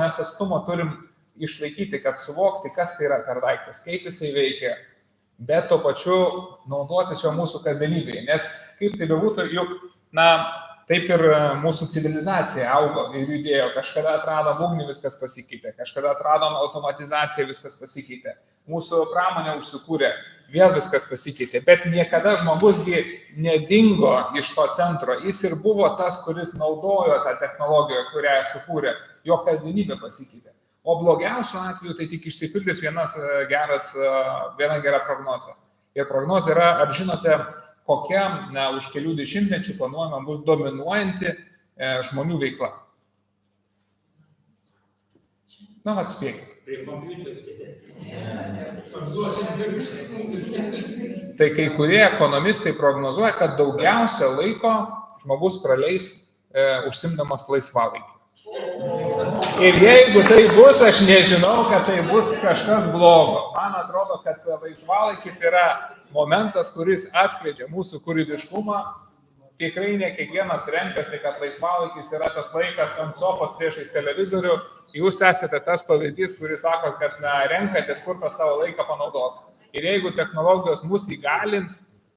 mes atstumą turim išlaikyti, kad suvokti, kas tai yra per daiktas, kaip jisai veikia, bet tuo pačiu naudotis jo mūsų kasdienybėje. Nes kaip tai bebūtų, juk, taip ir mūsų civilizacija augo ir judėjo. Kažkada atradom ugnį, viskas pasikeitė. Kažkada atradom automatizaciją, viskas pasikeitė. Mūsų pramonė užsikūrė, vėl viskas pasikeitė. Bet niekada žmogusgi nedingo iš to centro. Jis ir buvo tas, kuris naudojo tą technologiją, kurią sukūrė. Jo kasdienybė pasikeitė. O blogiausiu atveju tai tik išsipildys viena gera prognozė. Ir prognozė yra, ar žinote, kokia už kelių dešimtmečių planuojama bus dominuojanti žmonių veikla. Atspėkit. Prie kompiuterių sėdėti. Tai kai kurie ekonomistai prognozuoja, kad daugiausia laiko žmogus praleis užsimdamas laisvalaikį. Ir jeigu tai bus, aš nežinau, kad tai bus kažkas blogo. Man atrodo, kad laisvalaikis yra momentas, kuris atskleidžia mūsų kūrybiškumą. Tikrai ne kiekvienas renkasi, kad laisvalaikis yra tas laikas ant sofos priešais televizorių. Jūs esate tas pavyzdys, kuris sako, kad renkatės, kur tą savo laiką panaudoti. Ir jeigu technologijos mus įgalins,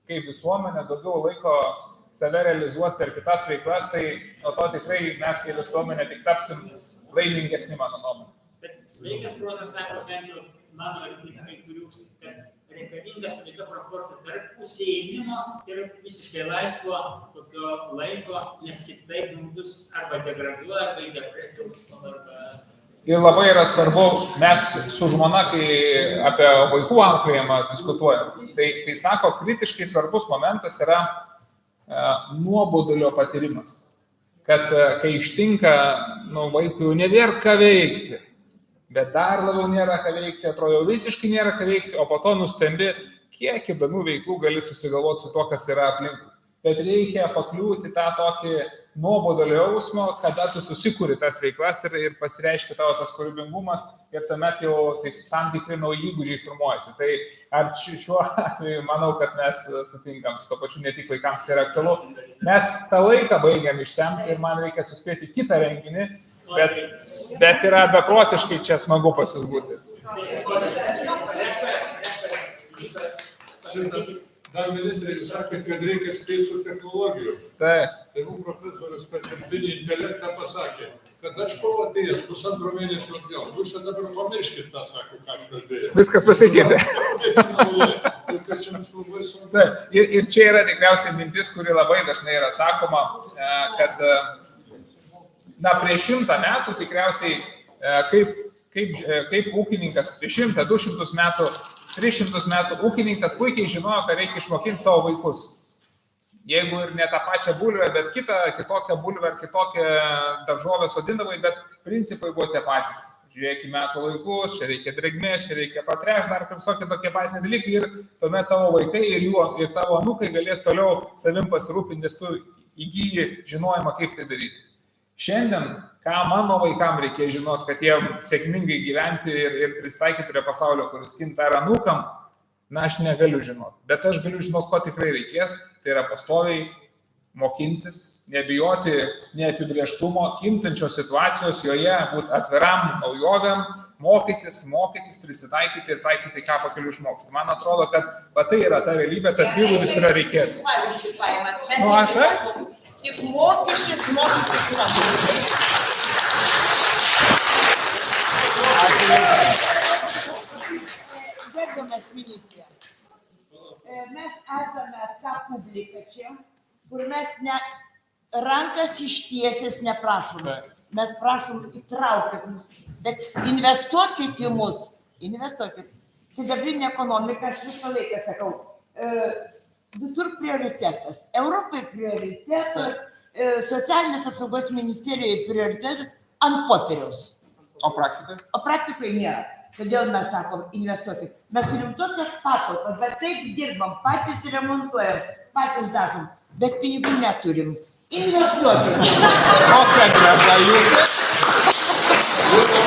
kaip visuomenė, daugiau laiko save realizuoti per kitas veiklas, tai nuo to tikrai mes kaip visuomenė tik tapsim laimingesni, mano nuomonė. Bet sveikas protas sako, bent jau mano ir kai kurių, kad reikalinga sveika proporcija tarp užsiėmimo ir visiškai laisvo tokio laiko, nes kitaip žmogus arba degraduoja, arba į depresiją. Ir labai yra svarbu, mes su žmona, kai apie vaikų auklėjimą diskutuojam, tai sako, kritiškai svarbus momentas yra nuobodulio patyrimas. Kad kai ištinka vaikui jau nebėra ką veikti, bet dar labiau nėra ką veikti, atrodo visiškai nėra ką veikti, o po to nustembi, kiek įdomių veiklų gali susigalvoti su to, kas yra aplinkui. Bet reikia pakliūti tą tokį nuobodulio jausmo, kada tu susikuri tas veiklas ir pasireiškia tavo tas kūrybingumas ir tuomet jau tam tikri nauji įgūdžiai formuojasi. Tai ar šiuo atveju manau, kad mes sutinkam su to pačiu ne tik vaikams, tai yra aktualu. Mes tą laiką baigiam išsemti ir man reikia suspėti kitą renginį, bet yra beprotiškai čia smagu pas jūs būti. Dar ministrė, jūs sakėt, kad reikia spėti su technologijų. Taip. Tai mums profesorius per dirbtinį intelektą pasakė, kad aš buvau atėjęs 1,5 mėnesio atgal. Jūs čia dabar pamirškit tą, sako, ką aš kalbėjau. Viskas pasikeitė. Kas jums labai sunku. Taip. Ir čia yra tikriausiai mintis, kuri labai dažnai yra sakoma, kad prieš 100 metų tikriausiai kaip ūkininkas prieš 100, 200 metų, 300 metų ūkininkas puikiai žinojo, kad reikia išmokinti savo vaikus. Jeigu ir ne tą pačią bulvę, bet kitokią bulvę ar kitokią daržovę sodindavai, bet principai buvo tie patys. žiūrėk į metų laikus, čia reikia drėgmės, čia reikia patreš, dar visokie tokie baziniai dalykai ir tuomet tavo vaikai ir tavo anūkai galės toliau savim pasirūpinti, nes tu įgyji žinojimą, kaip tai daryti. Šiandien, ką mano vaikam reikia žinoti, kad jie sėkmingai gyventi ir pristaikyti prie pasaulio, kuris kinta ar anūkam, na, aš negaliu žinoti. Bet aš galiu žinoti, ko tikrai reikės, tai yra pastoviai mokintis, nebijoti neapibrėžtumo, kintančios situacijos, joje būti atviram naujovėm, mokytis, prisitaikyti ir taikyti, ką pakeliu išmoksti. Man atrodo, kad tai yra ta realybė, tas įgūdis, kurio reikės. Pavyzdžiui, paimant, mes Nu, irgi tai? sakom, tik mokytis. Gerbiamas ministrė, mes esame ta publika čia, kur mes rankas ištiesęs neprašome. Mes prašom įtraukit mus, bet investuokit į mus, investuokit. Sidabrinė ekonomika, aš visą laiką sakau, visur prioritetas. Europai prioritetas, socialinės apsaugos ministerijoje prioritetas ant popieriaus. O praktikoje? O praktikoje nėra. Todėl mes sakom, investuokit. Mes turim tokias patalpas, bet taip dirbam, patys remontuojam, patys dažom, bet pinigų neturim. Investuokit. Kokia greta jūsų? Jūsų